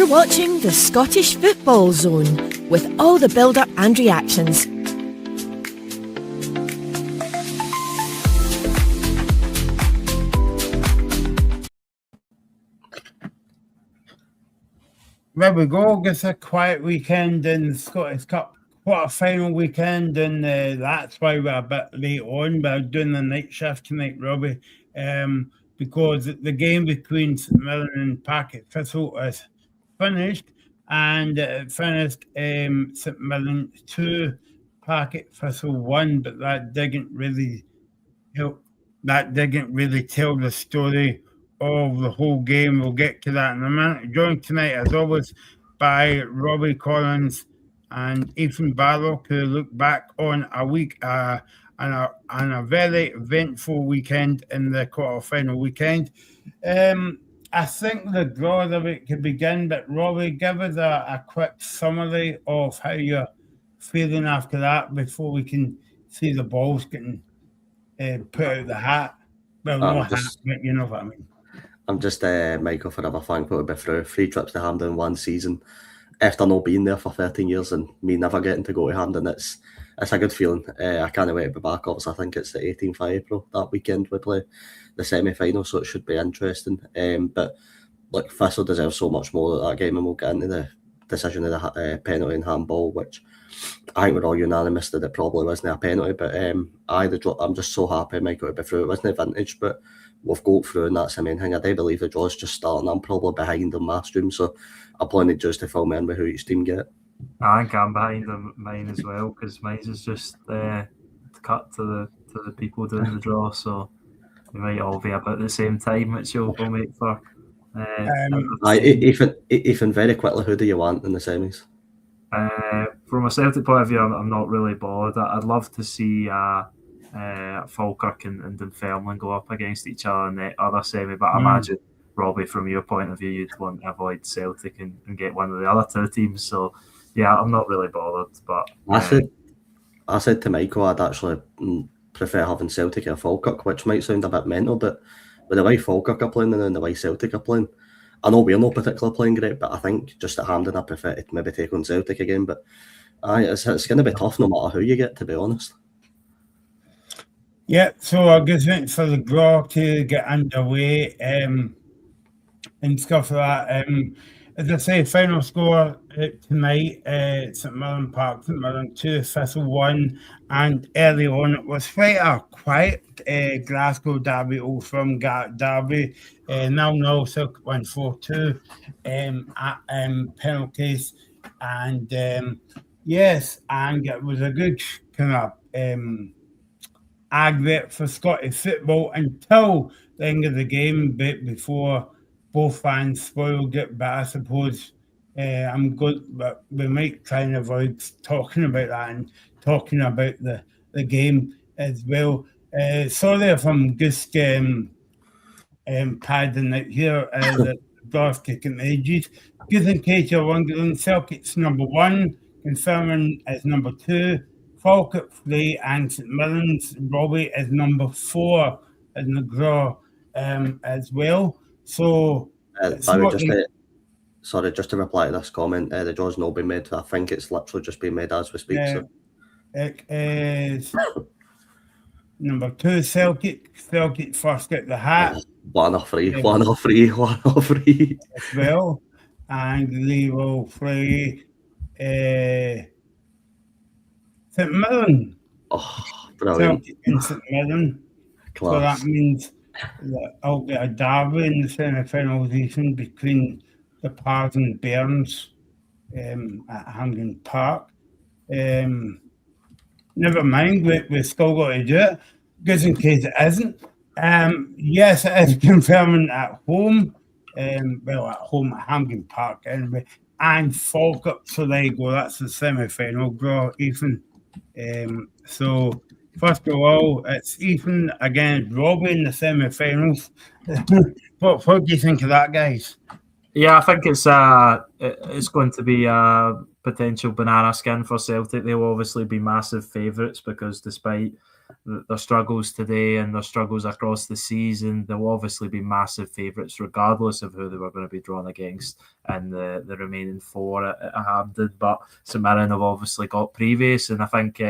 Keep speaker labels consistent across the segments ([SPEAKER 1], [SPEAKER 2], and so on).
[SPEAKER 1] You're watching the Scottish Football Zone with all the build-up and reactions.
[SPEAKER 2] There we go. It's a quiet weekend in the Scottish Cup quarter-final weekend, and that's why we're a bit late on. We're doing the night shift tonight, Robbie, because the game between St Mirren and Packet Thistle is finished, and it finished St Mirren 2, Packet Thistle 1, but that didn't really help. That didn't really tell the story of the whole game. We'll get to that in a minute. Joined tonight, as always, by Robbie Collins and Ethan Barlow, who look back on a week and a very eventful weekend in the quarter-final weekend. I think the draw of the week could begin, but Robbie, give us a quick summary of how you're feeling after that before we can see the balls getting put out the hat. Well, no hat, but you know what I mean.
[SPEAKER 3] I'm just, Michael, forever thankful to be through 3 trips to Hampden in one season. After not being there for 13 years and me never getting to go to Hampden, it's a good feeling. I can't wait to be back. Obviously, I think it's the 18th of April. That weekend we play the semi-final, so it should be interesting. But look, Thistle deserves so much more at that game, and we'll get into the decision of the penalty and handball, which I think we're all unanimous that it probably wasn't a penalty. But I'm just so happy, Michael, to be through. It wasn't vintage, but we've got through, and that's the main thing. I do believe the draw's just starting. I'm probably behind on my stream, so I'll probably need just to fill me in with who each team get.
[SPEAKER 4] I think I'm behind on mine as well, because mine is just cut to the people doing the draw, so we might all be about the same time, which will make for.
[SPEAKER 3] Ethan, very quickly, who do you want in the semis?
[SPEAKER 4] From a Celtic point of view, I'm not really bothered. I'd love to see Falkirk and Dunfermline go up against each other in the other semi, but I imagine, Robbie, from your point of view, you'd want to avoid Celtic and get one of the other two teams. So, yeah, I'm not really bothered. But
[SPEAKER 3] I said to Michael I'd actually prefer having Celtic or Falkirk, which might sound a bit mental, but with the way Falkirk are playing and then the way Celtic are playing, I know we're not particularly playing great, but I think just at Hampden I prefer to maybe take on Celtic again. But it's going to be tough no matter who you get, to be honest.
[SPEAKER 2] Yeah, so I guess waiting for the draw to get underway and stuff like that. As I say, final score tonight, St Mirren Park, St Mirren 2, Thistle 1, and early on it was quite a quiet Glasgow derby, Old Firm derby, 0-0, Celtic 1-4-2 at penalties, and yes, and it was a good kind of aggregate for Scottish football until the end of the game, but before both fans spoiled it. But I suppose I'm good, but we might try and avoid talking about that and talking about the game as well. Sorry if I'm just padding out here the draft kicking edges. Just in case you're wondering, Celtic's number 1, Dunfermline is number 2, Falkirk 3, and St Mirren's Robbie is number 4 in the draw as well. So,
[SPEAKER 3] just to reply to this comment, the draw's not been made. I think it's literally just been made as we speak. So.
[SPEAKER 2] It is number 2, Celtic. Celtic first get the hat.
[SPEAKER 3] One off free.
[SPEAKER 2] As well. And they will free St Mirren.
[SPEAKER 3] Oh, brilliant.
[SPEAKER 2] Celtic and St Mirren.
[SPEAKER 3] Class.
[SPEAKER 2] So that means that I'll get a derby in the semi-final season between the Pars and Bairns at Hampden Park. Never mind, we've still got to do it, just in case it isn't. Yes, it is confirming at home. At home at Hampden Park anyway. And Falkirk, so there you go, that's the semi-final draw, Ethan. So, first of all, it's Ethan against Robbie in the semi-finals. What do you think of that, guys?
[SPEAKER 4] Yeah, I think it's going to be a potential banana skin for Celtic. They'll obviously be massive favourites because despite their struggles today and their struggles across the season, they'll obviously be massive favourites regardless of who they were going to be drawn against in the remaining 4 at Hampden. But St Mirren have obviously got previous, and I think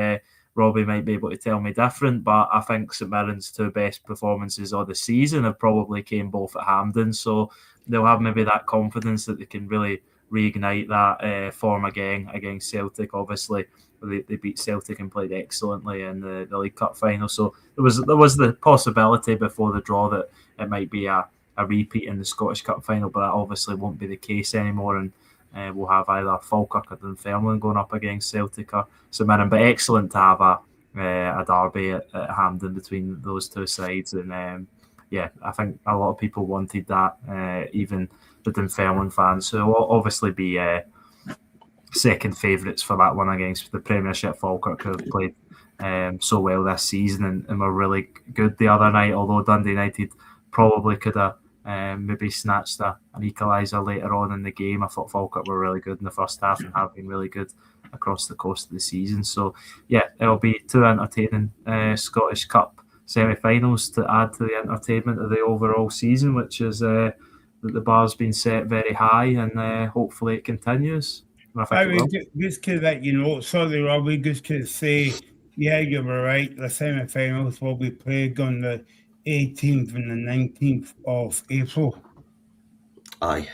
[SPEAKER 4] Robbie might be able to tell me different, but I think St Mirren's 2 best performances of the season have probably came both at Hampden, so they'll have maybe that confidence that they can really reignite that form again against Celtic. Obviously, they beat Celtic and played excellently in the League Cup final, so there was the possibility before the draw that it might be a repeat in the Scottish Cup final, but that obviously won't be the case anymore, and we'll have either Falkirk or Dunfermline going up against Celtic or St Mirren. But excellent to have a derby at Hampden between those 2 sides, and I think a lot of people wanted that, even the Dunfermline fans, who will obviously be second favourites for that one against the Premiership. Falkirk have played so well this season and were really good the other night, although Dundee United probably could have maybe snatched an equaliser later on in the game. I thought Falkirk were really good in the first half and have been really good across the course of the season. So it'll be 2 entertaining Scottish Cup semi-finals to add to the entertainment of the overall season, which is that the bar's been set very high, and hopefully it continues.
[SPEAKER 2] Just to let you know, sorry Robbie, just to say, you were right, the semi-finals will be played on the 18th and the 19th of April.
[SPEAKER 3] Aye,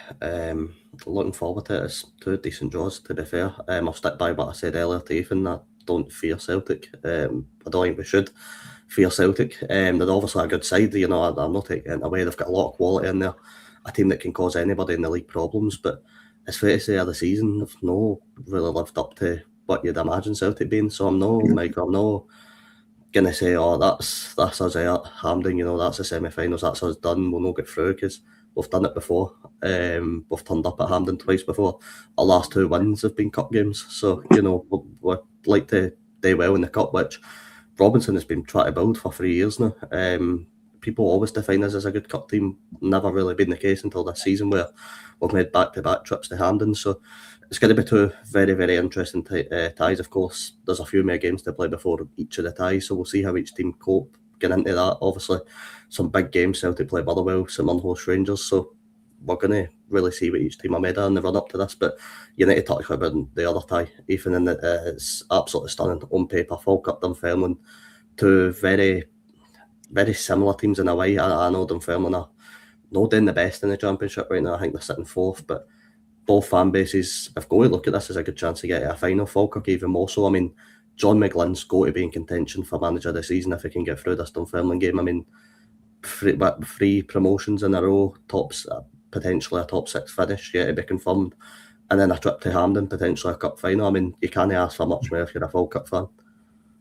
[SPEAKER 3] looking forward to it. It's 2 decent draws, to be fair. I'll stick by what I said earlier to Ethan, I don't fear Celtic. I don't think we should fear Celtic. They're obviously a good side, I'm not taking it away. They've got a lot of quality in there, a team that can cause anybody in the league problems, but it's fair to say of the season, they've not really lived up to what you'd imagine Celtic being. So I'm not going to say, that's us at Hampden, that's the semi-finals, that's us done, we'll not get through, because we've done it before. We've turned up at Hampden twice before. Our last 2 wins have been cup games, so we'd like to do well in the cup, which Robinson has been trying to build for 3 years now. People always define us as a good cup team. Never really been the case until this season, where we've made back-to-back trips to Hampden. So it's going to be 2 very, very interesting ties. Of course, there's a few more games to play before each of the ties, so we'll see how each team cope. Get into that. Obviously, some big games. Celtic play Motherwell, St Mirren host Rangers, so we're going to really see what each team are made of in the run up to this. But you need to talk about the other tie, Ethan, and it's absolutely stunning on paper. Falkirk, Dunfermline, 2 very, very similar teams in a way. I know Dunfermline are not doing the best in the Championship right now. I think they're sitting 4th, but both fan bases have got to look at this as a good chance to get to a final. Falkirk even more so. I mean, John McGlynn's got to be in contention for manager of the season if he can get through this Dunfermline game. I mean, 3 promotions in a row, potentially a top 6 finish yet to be confirmed, and then a trip to Hampden, potentially a cup final. I mean, you can't ask for much more if you're a Falkirk fan.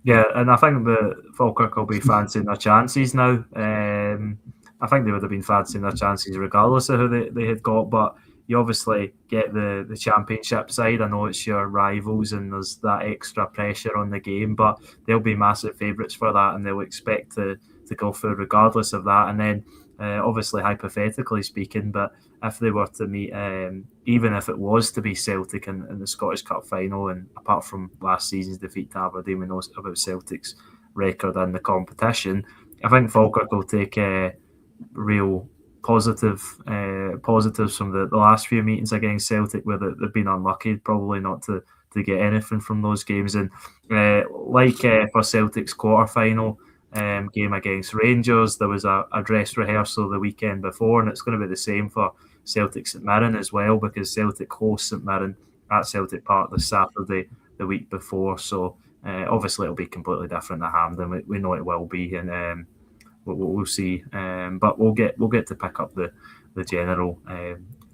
[SPEAKER 4] Yeah, and I think the Falkirk will be fancying their chances now. I think they would have been fancying their chances regardless of who they had got, but you obviously get the Championship side. I know it's your rivals and there's that extra pressure on the game, but they'll be massive favourites for that, and they'll expect to go through regardless of that. And then obviously, hypothetically speaking, but if they were to meet, even if it was to be Celtic in the Scottish Cup final, and apart from last season's defeat to Aberdeen, we know about Celtic's record in the competition, I think Falkirk will take real positives from the last few meetings against Celtic, where they've been unlucky probably not to get anything from those games. And for Celtic's quarter-final game against Rangers, there was a dress rehearsal the weekend before, and it's going to be the same for Celtic St Mirren as well, because Celtic host St Mirren at Celtic Park this Saturday the week before. So obviously it'll be completely different at Hampden. We know it will be, and we'll see. But we'll get to pick up the general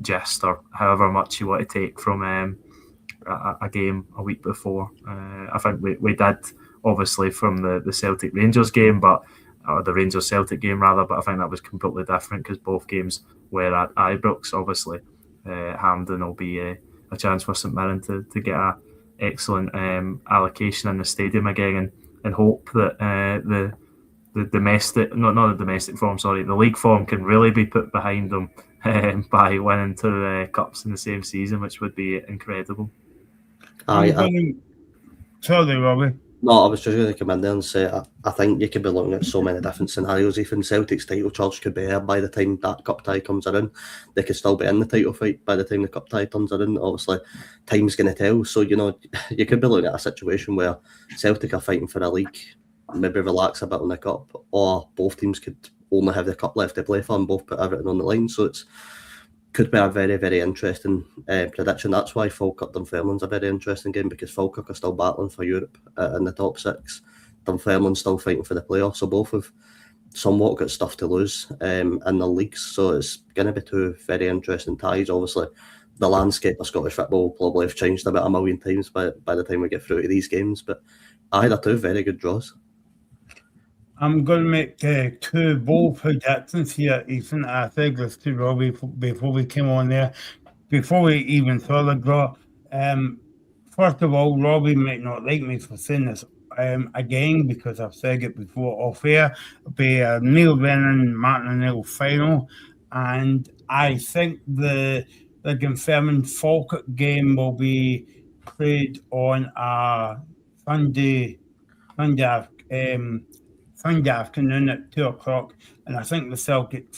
[SPEAKER 4] gist, or however much you want to take from a game a week before. I think we did, obviously, from the Celtic Rangers game, or the Rangers Celtic game rather, but I think that was completely different because both games were at Ibrox. Obviously, Hampden will be a chance for St Mirren to get a excellent allocation in the stadium again, and hope that the domestic, not the domestic form, sorry, the league form can really be put behind them by winning 2 cups in the same season, which would be incredible.
[SPEAKER 2] Sorry, Robbie.
[SPEAKER 3] No, I was just going to come in there and say I think you could be looking at so many different scenarios. Even Celtic's title charge could be here by the time that cup tie comes around. They could still be in the title fight by the time the cup tie turns around. Obviously, time's going to tell. So, you know, you could be looking at a situation where Celtic are fighting for a league, maybe relax a bit on the cup, or both teams could only have the cup left to play for and both put everything on the line. So it's could be a very, very interesting prediction. That's why Falkirk Dunfermline's a very interesting game, because Falkirk are still battling for Europe in the top six. Dunfermline's still fighting for the playoffs, so both have somewhat got stuff to lose in the leagues. So it's going to be two very interesting ties. Obviously, the landscape of Scottish football will probably have changed a bit a million times by the time we get through to these games. But they're two very good draws.
[SPEAKER 2] I'm going to make two bold predictions here, Ethan. I said this to Robbie before we came on there, before we even saw the draw. First of all, Robbie might not like me for saying this again, because I've said it before off air. It'll be a Neil Lennon Martin O'Neill final, and I think the Dunfermline Falkirk game will be played on a Sunday afternoon at 2:00, and I think the Celtic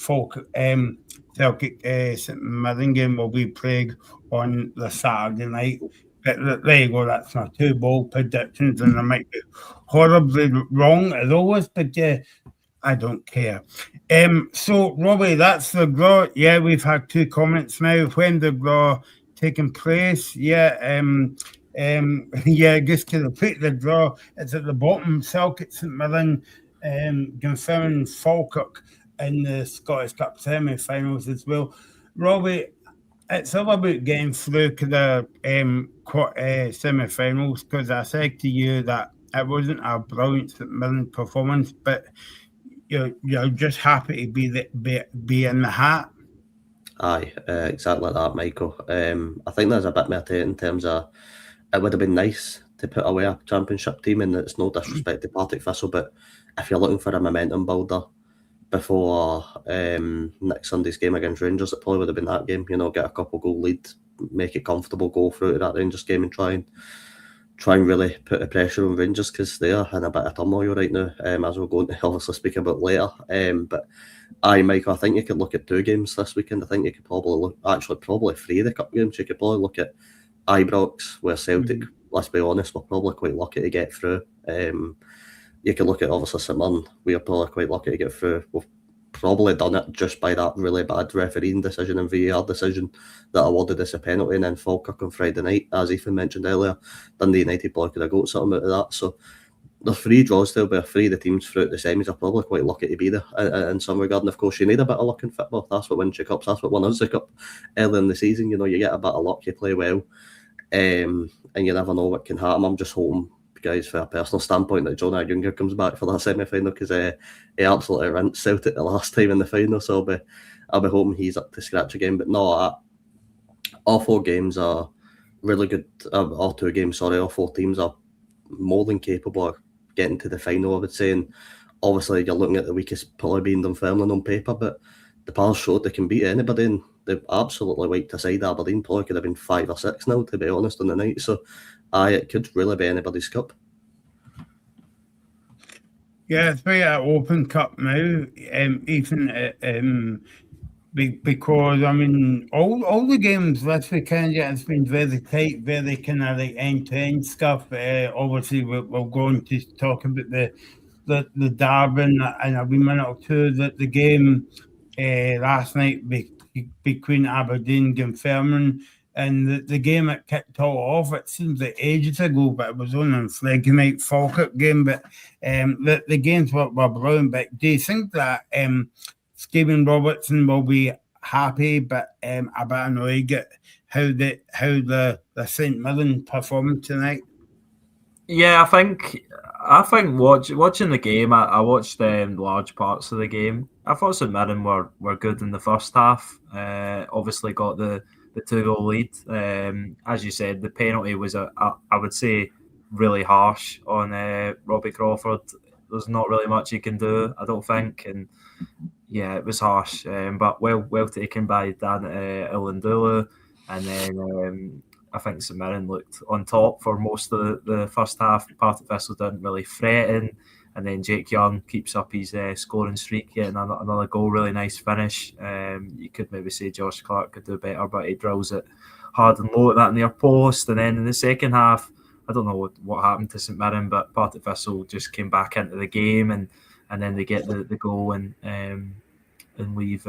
[SPEAKER 2] St Mirren game will be played on the Saturday night. But there you go. That's my two bold predictions, and I might be horribly wrong as always, but I don't care. So Robbie, that's the draw. Yeah, we've had two comments now. When the draw taking place? Yeah. Just to repeat the draw, it's at the bottom. Celtic St Mirren, Dunfermline Falkirk in the Scottish Cup semi-finals as well. Robbie, it's all about getting through to the semi-finals, because I said to you that it wasn't a brilliant St Mirren performance, but you're just happy to be in the hat.
[SPEAKER 3] Aye, exactly like that, Michael. I think there's a bit more to it in terms of it would have been nice to put away a championship team, and it's no disrespect to Partick Thistle, but if you're looking for a momentum builder before next Sunday's game against Rangers, it probably would have been that game. You know, get a couple goal lead, make it comfortable, go through to that Rangers game and try and really put the pressure on Rangers, because they are in a bit of turmoil right now, as we're going to obviously speak about later. But Michael, I think you could look at two games this weekend. I think you could probably probably three of the cup games. You could probably look at Ibrox, where Celtic, let's be honest, we're probably quite lucky to get through. You could look at obviously St Mirren, we are probably quite lucky to get through. We've probably done it just by that really bad refereeing decision and VAR decision that awarded us a penalty. And then Falkirk on Friday night, as Ethan mentioned earlier, Dundee United probably could have got something out of that. So there's three draws there, but three of the teams throughout the semis are probably quite lucky to be there in some regard. And of course, you need a bit of luck in football. That's what wins you cups. That's what won us the cup early in the season. You know, you get a bit of luck, you play well, and you never know what can happen. I'm just hoping, guys, for a personal standpoint, that Jonah Younger comes back for that semi-final, because he absolutely rinsed Celtic the last time in the final. So I'll be hoping he's up to scratch again. But no, all four games are really good. All four teams are more than capable of getting to the final, I would say. And obviously, you're looking at the weakest probably being Dunfermline on paper, but the Pals showed they can beat anybody, and they've absolutely wiped aside Aberdeen. Probably could have been 5 or 6 now, to be honest, on the night. So it could really be anybody's cup.
[SPEAKER 2] Yeah, it's very open cup now, Ethan. Because I mean, all the games this weekend, yeah, it's been very tight, very kind of like end-to-end stuff. Obviously, we're going to talk about the derby in a wee minute or two. The game last night between Aberdeen and Dunfermline. And the game that kicked all off, it seems like ages ago, but it was on Friday night Falkirk game. But the games were brilliant. But do you think that Stephen Robertson will be happy, but a bit annoyed at how the St Mirren performed tonight?
[SPEAKER 4] Yeah, I think watching the game, I watched large parts of the game. I thought St Mirren were good in the first half. Obviously got the 2-goal lead. As you said, the penalty was I would say really harsh on Robbie Crawford. There's not really much he can do, I don't think, and yeah, it was harsh. But well taken by Dan Ilundulu, and then I think St Mirren looked on top for most of the first half. Partick Thistle didn't really threaten, and then Jake Young keeps up his scoring streak, getting another goal. Really nice finish. You could maybe say Josh Clark could do better, but he drills it hard and low at that near post. And then in the second half, I don't know what happened to St Mirren, but Partick Thistle just came back into the game, and then they get the goal and leave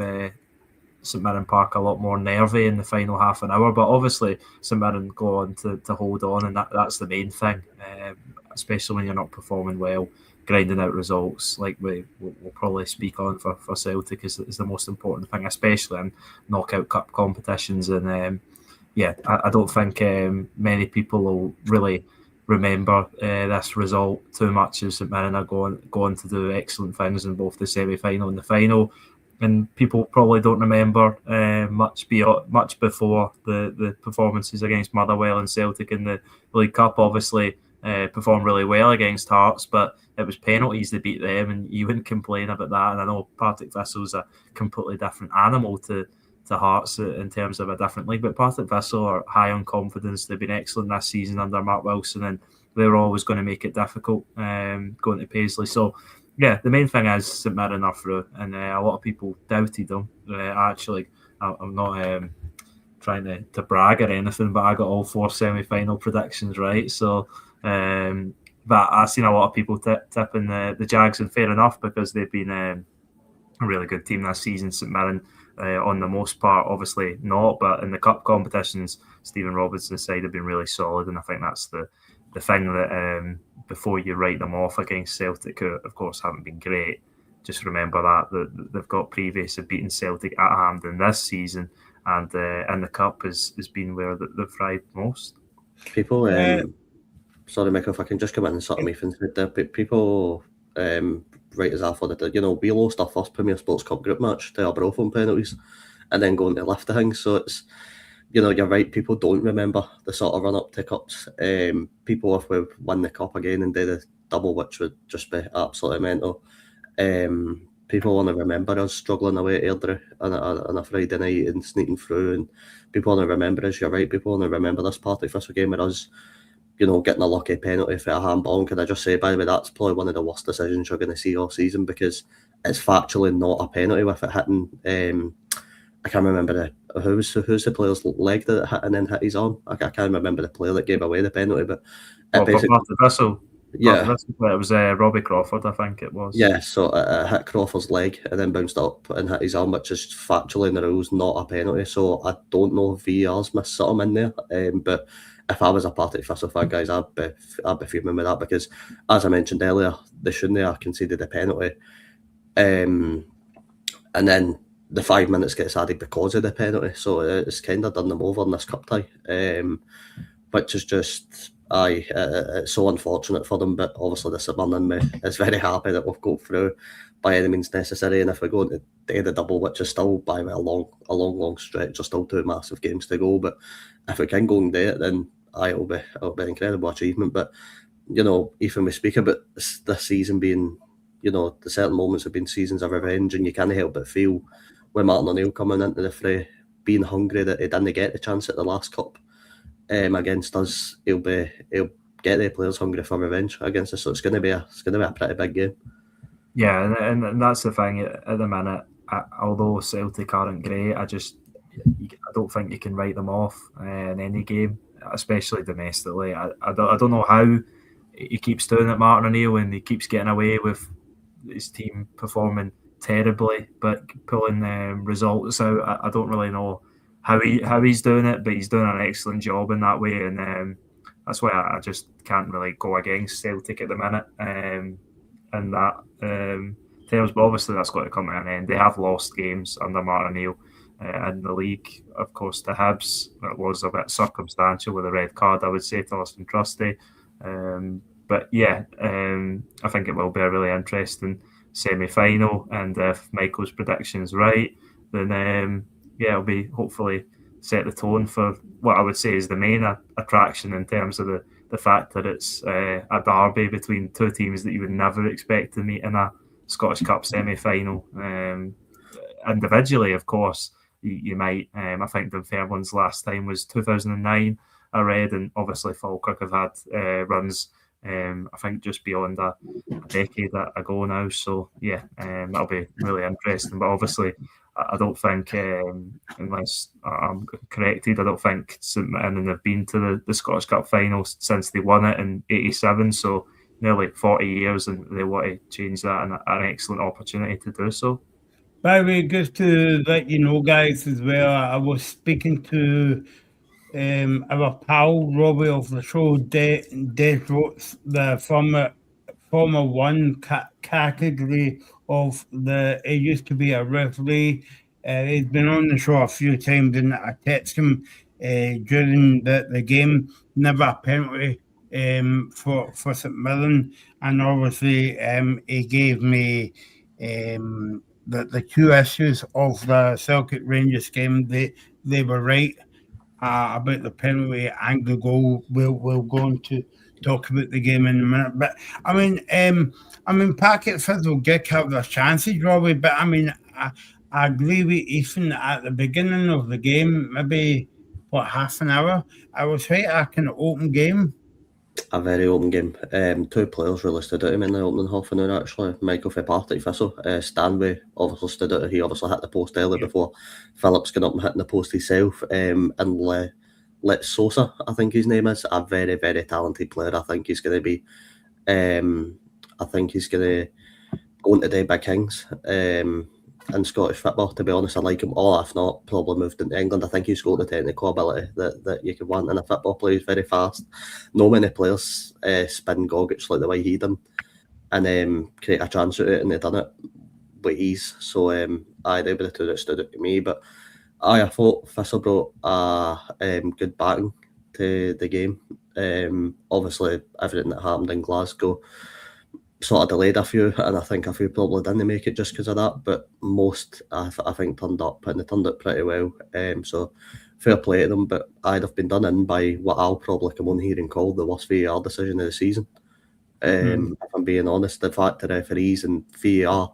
[SPEAKER 4] St Mirren Park a lot more nervy in the final half an hour. But obviously St Mirren go on to hold on, and that's the main thing, especially when you're not performing well. Grinding out results, like we'll probably speak on for Celtic, is the most important thing, especially in knockout cup competitions. And I don't think many people will really remember this result too much, as St Mirren are going to do excellent things in both the semi-final and the final. And people probably don't remember much before the performances against Motherwell and Celtic in the League Cup. Obviously, performed really well against Hearts, but it was penalties that beat them, and you wouldn't complain about that. And I know Partick Thistle's a completely different animal to Hearts in terms of a different league, but Partick Thistle are high on confidence. They've been excellent this season under Mark Wilson, and they're always going to make it difficult going to Paisley. So yeah, the main thing is St Mirren are through, and a lot of people doubted them. I'm not trying to brag or anything, but I got all 4 semi-final predictions right. So, but I've seen a lot of people tipping the Jags, and fair enough, because they've been a really good team this season. St Mirren, on the most part, obviously not, but in the cup competitions, Stephen Robinson's side have been really solid, and I think that's the thing that before you write them off against Celtic, who of course haven't been great, just remember that they've got previous of beating Celtic at Hampden this season, and the cup has been where they've thrived most.
[SPEAKER 3] People, sorry, Michael, if I can just come in and sort of make things there. People right as I thought that, we lost our first Premier Sports Cup group match to Arbroath on penalties, and then going to lift the thing. So it's, you're right, people don't remember the sort of run-up to cups. People, if we win the cup again and do the double, which would just be absolutely mental, people want to remember us struggling away at Airdrie on a Friday night and sneaking through, and people want to remember us, you're right, people want to remember this Partick Thistle game with us, getting a lucky penalty for a handball. And can I just say, by the way, that's probably one of the worst decisions you're going to see all season, because it's factually not a penalty with it hitting. I can't remember who's the player's leg that it hit and then hit his arm. I can't remember the player that gave away the penalty, but
[SPEAKER 4] Partick Thistle.
[SPEAKER 3] Yeah,
[SPEAKER 4] it was Robbie Crawford, I think it was.
[SPEAKER 3] Yeah, so it hit Crawford's leg and then bounced up and hit his arm, which is factually in the rules not a penalty. So I don't know if VAR's missed something in there, but if I was a Partick Thistle fan, guys, I'd be fuming with that, because, as I mentioned earlier, they shouldn't have conceded a penalty, and then the 5 minutes gets added because of the penalty. So it's kind of done them over in this cup tie, which is just, it's so unfortunate for them. But obviously the St Mirren me is very happy that we've got through by any means necessary. And if we go into the double, which is still by a long stretch, there's still 2 massive games to go. But if we can go and do it, then it'll be an incredible achievement. But even we speak about this season being, the certain moments have been seasons of revenge, and you can't help but feel with Martin O'Neill coming into the fray, being hungry that he didn't get the chance at the last cup against us. He'll get the players hungry for revenge against us. So it's going to be a pretty big game.
[SPEAKER 4] Yeah, and that's the thing at the minute. Although Celtic aren't great, I don't think you can write them off in any game, especially domestically. I don't know how he keeps doing it, Martin O'Neill, and he keeps getting away with his team performing terribly but pulling results out. I don't really know how he's doing it, but he's doing an excellent job in that way, and that's why I just can't really go against Celtic at the minute in that terms. But obviously that's got to come to an end. They have lost games under Martin O'Neill in the league. Of course, the Hibs, it was a bit circumstantial with a red card, I would say, to Austin Trusty. But yeah, I think it will be a really interesting semi-final, and if Michael's prediction's right, then it'll be hopefully set the tone for what I would say is the main attraction, in terms of the fact that it's a derby between 2 teams that you would never expect to meet in a Scottish Cup semi-final. Individually, of course, you might. I think Dunfermline's last time was 2009, I read, and obviously Falkirk have had runs. I think just beyond a decade ago now. So yeah, that'll be really interesting. But obviously, I don't think, unless I'm corrected, I don't think St Mirren have been to the Scottish Cup final since they won it in '87. So nearly 40 years, and they want to change that, and an excellent opportunity to do so.
[SPEAKER 2] By the way, just to let you know, guys, as well, I was speaking to our pal Robbie of the show, Des Roats, the Formula One category of he used to be a referee. He's been on the show a few times, and I text him during the game. Never a penalty for St Mirren, and obviously he gave me the two issues of the Celtic Rangers game. They were right about the penalty and the goal. We'll go on to talk about the game in a minute. But I mean, Packet Fizzle did have their chances, Robbie. But I mean, I agree with Ethan at the beginning of the game, maybe half an hour. I was right like an open game.
[SPEAKER 3] A very open game. Two players really stood out in the opening half an hour, actually. Michael for Partick Thistle. Stanley obviously stood out. He obviously hit the post early before Phillips got up and hitting the post himself. And Let Sosa, I think his name is, a very, very talented player. I think he's going to be, I think he's going to go into the big kings in Scottish football. To be honest, I like him. Or if not, probably moved into England. I think he's got the technical ability that you could want in a football player. He's very fast. No many players spin Gogic like the way he done and create a chance out of it, and they done it with ease. So they were the two that stood out to me. But I thought Thistle brought a good backing to the game. Obviously, everything that happened in Glasgow sort of delayed a few, and I think a few probably didn't make it just because of that. But most, I think, turned up, and they turned up pretty well. So fair play to them. But I'd have been done in by what I'll probably come on here and call the worst VAR decision of the season. If I'm being honest, the fact the referees and VAR.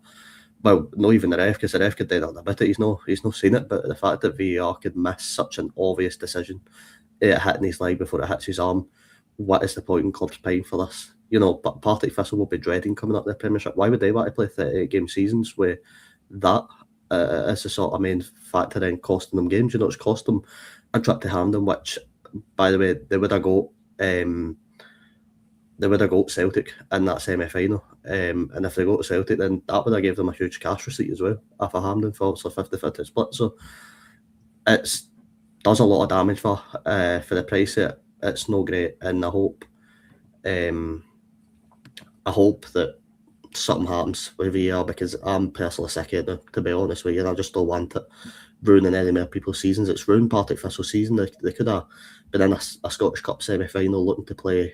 [SPEAKER 3] Well, not even the ref, because the ref could do that about it. He's not seen it, but the fact that VAR could miss such an obvious decision, it hitting his leg before it hits his arm. What is the point in clubs paying for this? You know, but Partick Thistle will be dreading coming up the Premiership. Why would they want to play 38 game seasons with that as the sort of main factor in costing them games? You know, it's cost them a trip to Hampden, which, by the way, they would have got Celtic in that semi-final. And if they go to Celtic, then that would have given them a huge cash receipt as well. After Hampden fought, so 50-50 split. So it does a lot of damage for the price of it. It's no great, and I hope that something happens with VAR, because I'm personally sick of it, to be honest with you, and I just don't want it ruining any more people's seasons. It's ruined Partick Thistle's season. They could have been in a Scottish Cup semi-final looking to play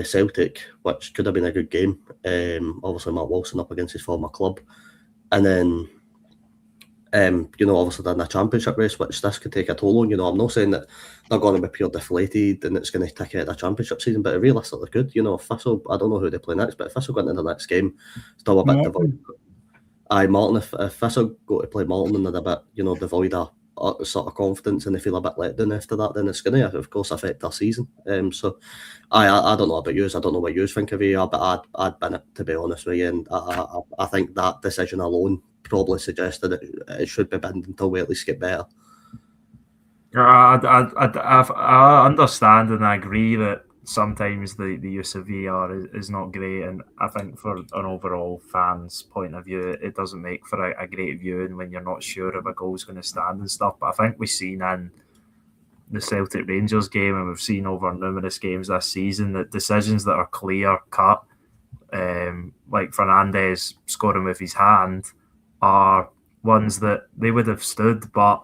[SPEAKER 3] Celtic, which could have been a good game. Obviously Mark Wilson up against his former club, and then obviously done a championship race, which this could take a toll on. I'm not saying that they're going to be pure deflated and it's going to take out the championship season, but it realistically could. If Thistle, I don't know who they play next, but if Thistle go into the next game, still a bit devoid. Martin, if Thistle go to play Martin and they're a bit, devoid of sort of confidence and they feel a bit let down after that, then it's going to, of course, affect their season. So I don't know about yous. I don't know what yous think of VAR, but I'd bin it, to be honest with you. And I think that decision alone probably suggested it should be binned until we at least get better.
[SPEAKER 4] I understand and I agree that sometimes the use of VAR is not great, and I think for an overall fan's point of view, it doesn't make for a great viewing when you're not sure if a goal's going to stand and stuff. But I think we've seen in the Celtic Rangers game, and we've seen over numerous games this season, that decisions that are clear cut, like Fernandes scoring with his hand, are ones that they would have stood, but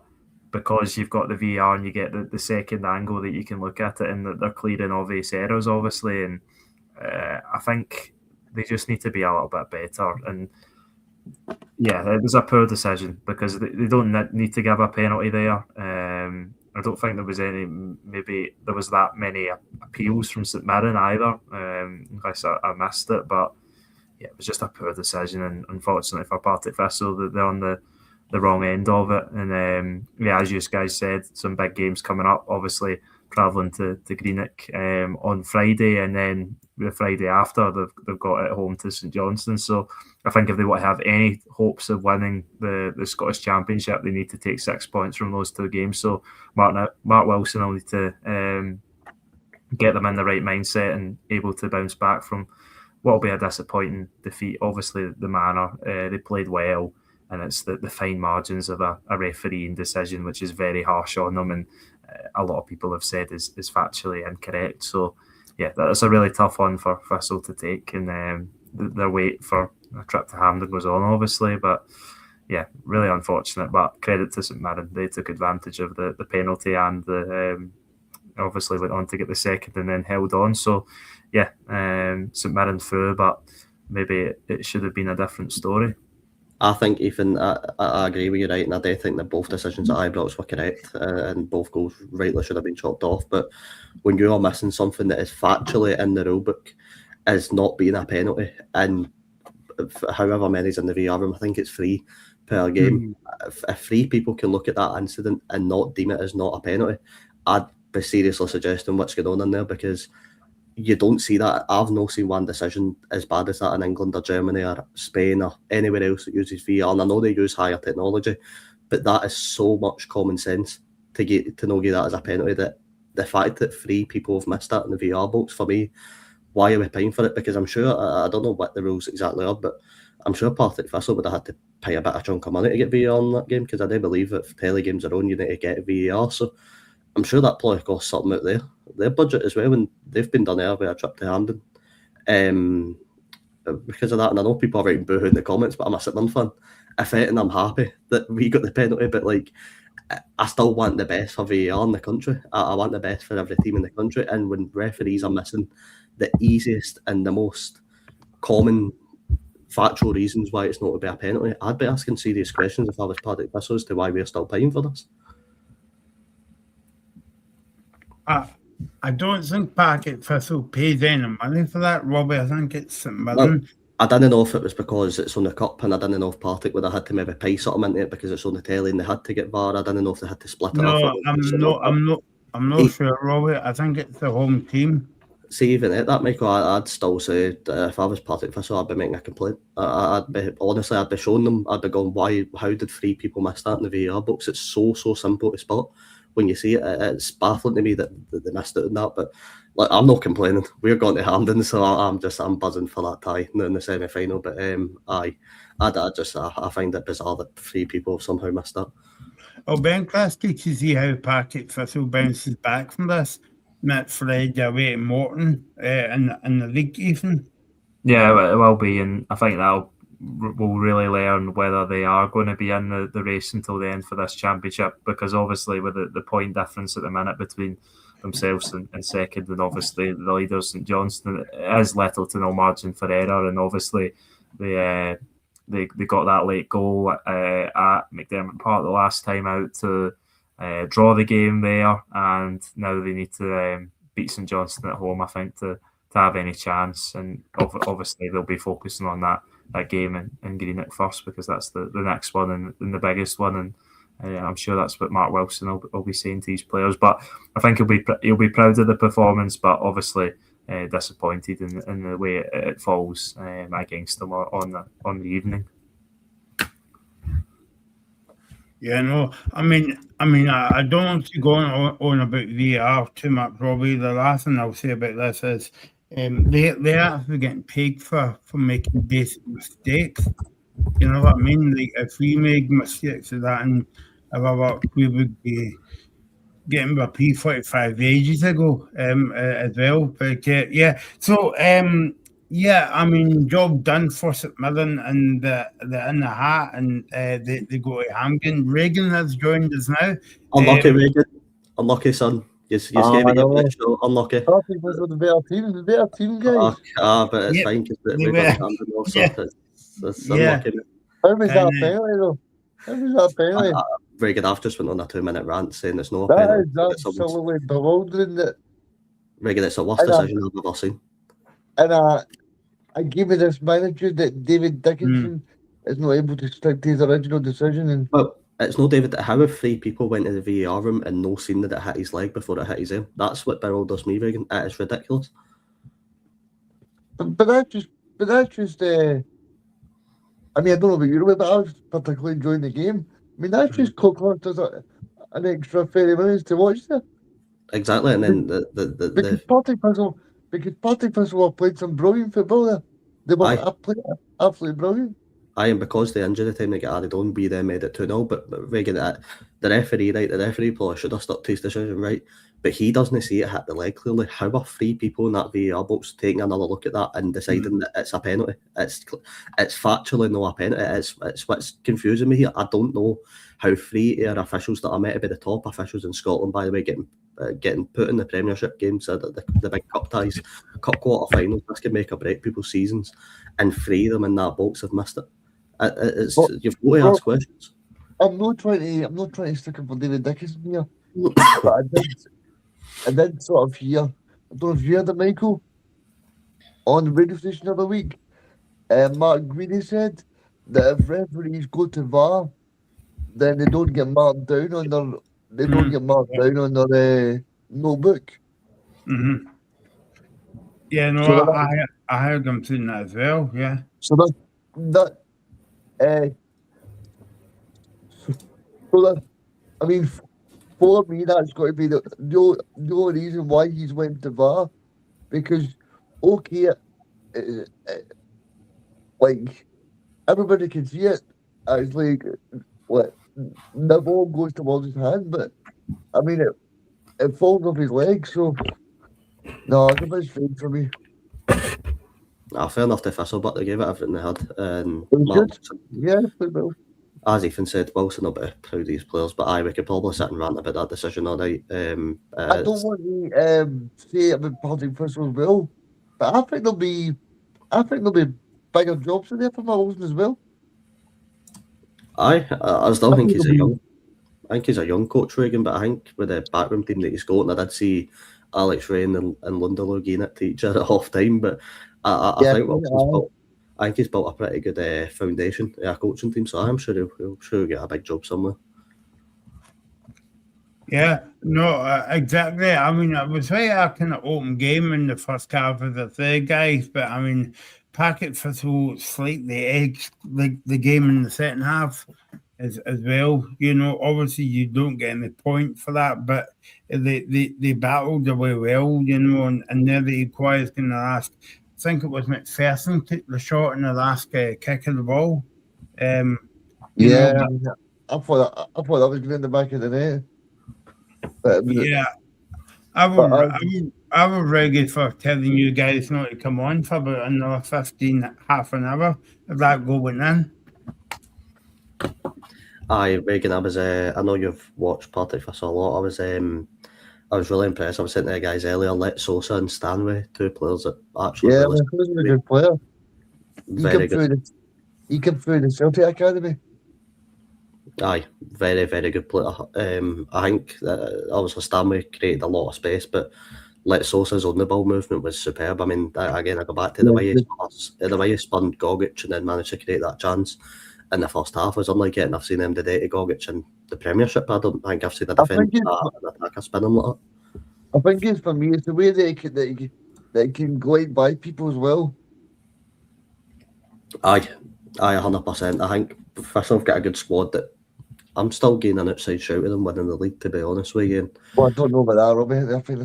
[SPEAKER 4] because you've got the VAR and you get the second angle that you can look at it, and that they're clearing obvious errors, obviously. And I think they just need to be a little bit better. And yeah, it was a poor decision because they don't need to give a penalty there. I don't think there was that many appeals from St Mirren either, unless I missed it. But yeah, it was just a poor decision, and unfortunately for Partick Thistle, they're on the the wrong end of it. And yeah, as you guys said, some big games coming up. Obviously, travelling to Greenock on Friday, and then the Friday after they've got at home to St Johnstone. So I think if they want to have any hopes of winning the Scottish Championship, they need to take 6 points from those two games. So Mark Wilson will need to get them in the right mindset and able to bounce back from what will be a disappointing defeat. Obviously, the manner they played well, and it's the fine margins of a refereeing decision, which is very harsh on them, and a lot of people have said is factually incorrect. So yeah, that's a really tough one for Thistle to take, and their wait for a trip to Hampden goes on, obviously, but yeah, really unfortunate. But credit to St Mirren, they took advantage of the penalty, and obviously went on to get the second and then held on. So yeah, St Mirren through, but maybe it should have been a different story.
[SPEAKER 3] I think, Ethan, I agree with you, right, and I do think that both decisions at Ibrox were correct, and both goals rightly should have been chopped off. But when you are missing something that is factually in the rulebook as not being a penalty, and however many's in the VR room, I think it's 3 per game. If 3 people can look at that incident and not deem it as not a penalty, I'd be seriously suggesting what's going on in there, because you don't see that. I've not seen one decision as bad as that in England or Germany or Spain or anywhere else that uses VR. And I know they use higher technology, but that is so much common sense to not get that as a penalty. That the fact that 3 people have missed that in the VR box, for me, why are we paying for it? Because I'm sure, I don't know what the rules exactly are, but I'm sure Partick Thistle would have had to pay a bit of chunk of money to get VR on that game, because I do believe that if tele games are on, you need to get VR. So I'm sure that probably costs something out there. Their budget as well, and they've been done earlier with a trip to Hampden because of that. And I know people are writing boo in the comments, but I'm a St Mirren fan. If anything, I'm happy that we got the penalty, but like, I still want the best for VAR in the country. I want the best for every team in the country, and when referees are missing the easiest and the most common factual reasons why it's not to be a penalty, I'd be asking serious questions if I was Partick Thistle as to why we're still paying for this.
[SPEAKER 2] I don't think Partick Thistle pays any money for that, Robbie. I think it's St Mirren.
[SPEAKER 3] I didn't know if it was because it's on the cup, and I didn't know if Partick would have had to maybe pay something into it because it's on the telly and they had to get VAR. I didn't know if they had to split it up.
[SPEAKER 2] I'm not sure, Robbie. I think it's the home team.
[SPEAKER 3] See, even at that, Michael, I'd still say if I was Partick Thistle, I'd be making a complaint. I'd be showing them. I'd be going, how did 3 people miss that in the VAR box? It's so simple to spot. When you see it, it's baffling to me that they missed it in that. But like, I'm not complaining. We're going to Hampden, so I'm buzzing for that tie in the semi-final. But I find it bizarre that 3 people have somehow missed that.
[SPEAKER 2] I'll be interested to see how Partick Thistle bounces back from this. Met Fred away at Morton in the league, Ethan.
[SPEAKER 4] Yeah, it will be, and I think we'll really learn whether they are going to be in the race until the end for this championship, because obviously with the point difference at the minute between themselves and second, and obviously the leaders St Johnstone, it is little to no margin for error, and obviously they got that late goal at McDermott Park the last time out to draw the game there, and now they need to beat St Johnstone at home, I think, to have any chance. And obviously they'll be focusing on that game in Greenock first, because that's the next one and the biggest one, and I'm sure that's what Mark Wilson will be saying to his players. But I think he'll be proud of the performance, but obviously disappointed in the way it falls against them on the evening.
[SPEAKER 2] Yeah, no. I mean, I don't want to go on about VR too much, Robbie. The last thing I'll say about this is they're actually getting paid for making basic mistakes. You know what I mean? Like, if we make mistakes of that and if I worked, we would be getting a P45 ages ago as well. But yeah, so yeah, I mean, job done for St Mirren, and they're in the hat, and they go to Hampden. Reagan has joined us now.
[SPEAKER 3] Unlucky, Reagan. Unlucky, son. You gave it your best shot. Unlucky.
[SPEAKER 5] I think was with the better team, guys.
[SPEAKER 3] But it's fine because we've got Hampden also. It's unlucky.
[SPEAKER 5] How was that penalty, though? How was that penalty?
[SPEAKER 3] Reagan, I've just went on a 2-minute rant saying it's no
[SPEAKER 5] penalty. That is absolutely bewildering.
[SPEAKER 3] Reagan, it's the worst decision I've ever seen.
[SPEAKER 5] And I gave me this manager that David Dickinson is not able to stick to his original decision. And
[SPEAKER 3] Well, it's no David. How if 3 people went to the VAR room and no seen that it hit his leg before it hit his arm? That's what bewilders me, Regan. It is ridiculous.
[SPEAKER 5] but that's just. I mean, I don't know about you, but I was particularly enjoying the game. I mean, that's just cost us an extra 30 minutes to watch there.
[SPEAKER 3] Exactly, and then
[SPEAKER 5] Because Partick Thistle have played some brilliant football there. They were absolutely brilliant.
[SPEAKER 3] and because the injury time they get added on, we then made it 2-0. But Regan, the referee probably should have stuck to his decision, right? But he doesn't see it hit the leg clearly. How are 3 people in that VAR box taking another look at that and deciding that it's a penalty? It's factually not a penalty. It's what's confusing me here. I don't know how 3 air officials that are meant to be the top officials in Scotland, by the way, getting put in the Premiership games, the big cup ties, cup quarter finals. This could make or break people's seasons, and 3 of them in that box have missed it. You've got to ask questions.
[SPEAKER 5] I'm not trying to stick up for David Dickinson here, but I did sort of hear. I don't know if you heard it, Michael, on the radio station the other week. Mark Greedy said that if referees go to VAR, then they don't get marked down on their notebook.
[SPEAKER 2] Mm-hmm. Yeah, no,
[SPEAKER 5] So
[SPEAKER 2] I heard them saying that as well. Yeah.
[SPEAKER 5] So I mean, for me, that's got to be the only reason why he's went to VAR, because like everybody can see it. It's like the ball goes towards his hand, but I mean it falls off his leg. So no, it's a bit strange for me.
[SPEAKER 3] Fair enough to Thistle, but they gave it everything they had. And
[SPEAKER 5] It was good. Yeah, it will.
[SPEAKER 3] as Ethan said, Wilson will be proud of these players, but we could probably sit and rant about that decision all night.
[SPEAKER 5] I don't want to say about Partick Thistle as well, but I think there'll be bigger jobs in there for Wilson as well.
[SPEAKER 3] I still think he's I think he's a young coach, Regan, but I think with the backroom team that he's got, and I did see Alex Rain and Lundalo getting it to each other at half time, but I think he's built a pretty good foundation, coaching team, so I'm sure he'll get a big job somewhere.
[SPEAKER 2] Yeah, no, exactly. I mean, it was very a kind of open game in the first half of the third, guys, but I mean, Partick Thistle slightly edged the game in the second half as well. You know, obviously you don't get any point for that, but they battled their way well, you know, and near the equaliser in the last, I think it was McPherson took the shot in the last kick of the ball.
[SPEAKER 5] I thought that was going in the back of the net.
[SPEAKER 2] Yeah, I was ready for telling you guys not to come on for about another half an hour if that goal went in.
[SPEAKER 3] Aye, Regan, I know you've watched Partick Thistle a lot. I was really impressed. I was saying to the guys earlier, Let Sosa and Stanley, 2 players that actually
[SPEAKER 5] was a good player.
[SPEAKER 3] Very good.
[SPEAKER 5] He came through the Celtic Academy.
[SPEAKER 3] Aye, very, very good player. I think obviously Stanley created a lot of space, but Let Sosa's on the ball movement was superb. I mean, again, I go back to the way he spun Gogic and then managed to create that chance in the first half. Was unlike anything I've seen him today to Gogic in the Premiership. I don't think I've seen a defender an attacker spin him like that.
[SPEAKER 5] I think it's for me, it's the way that he can glide by people as well.
[SPEAKER 3] Aye, 100%. I think Thistle have got a good squad that I'm still getting an outside shout at them winning the league, to be honest with you.
[SPEAKER 5] Well, I don't know about that, Robbie. I think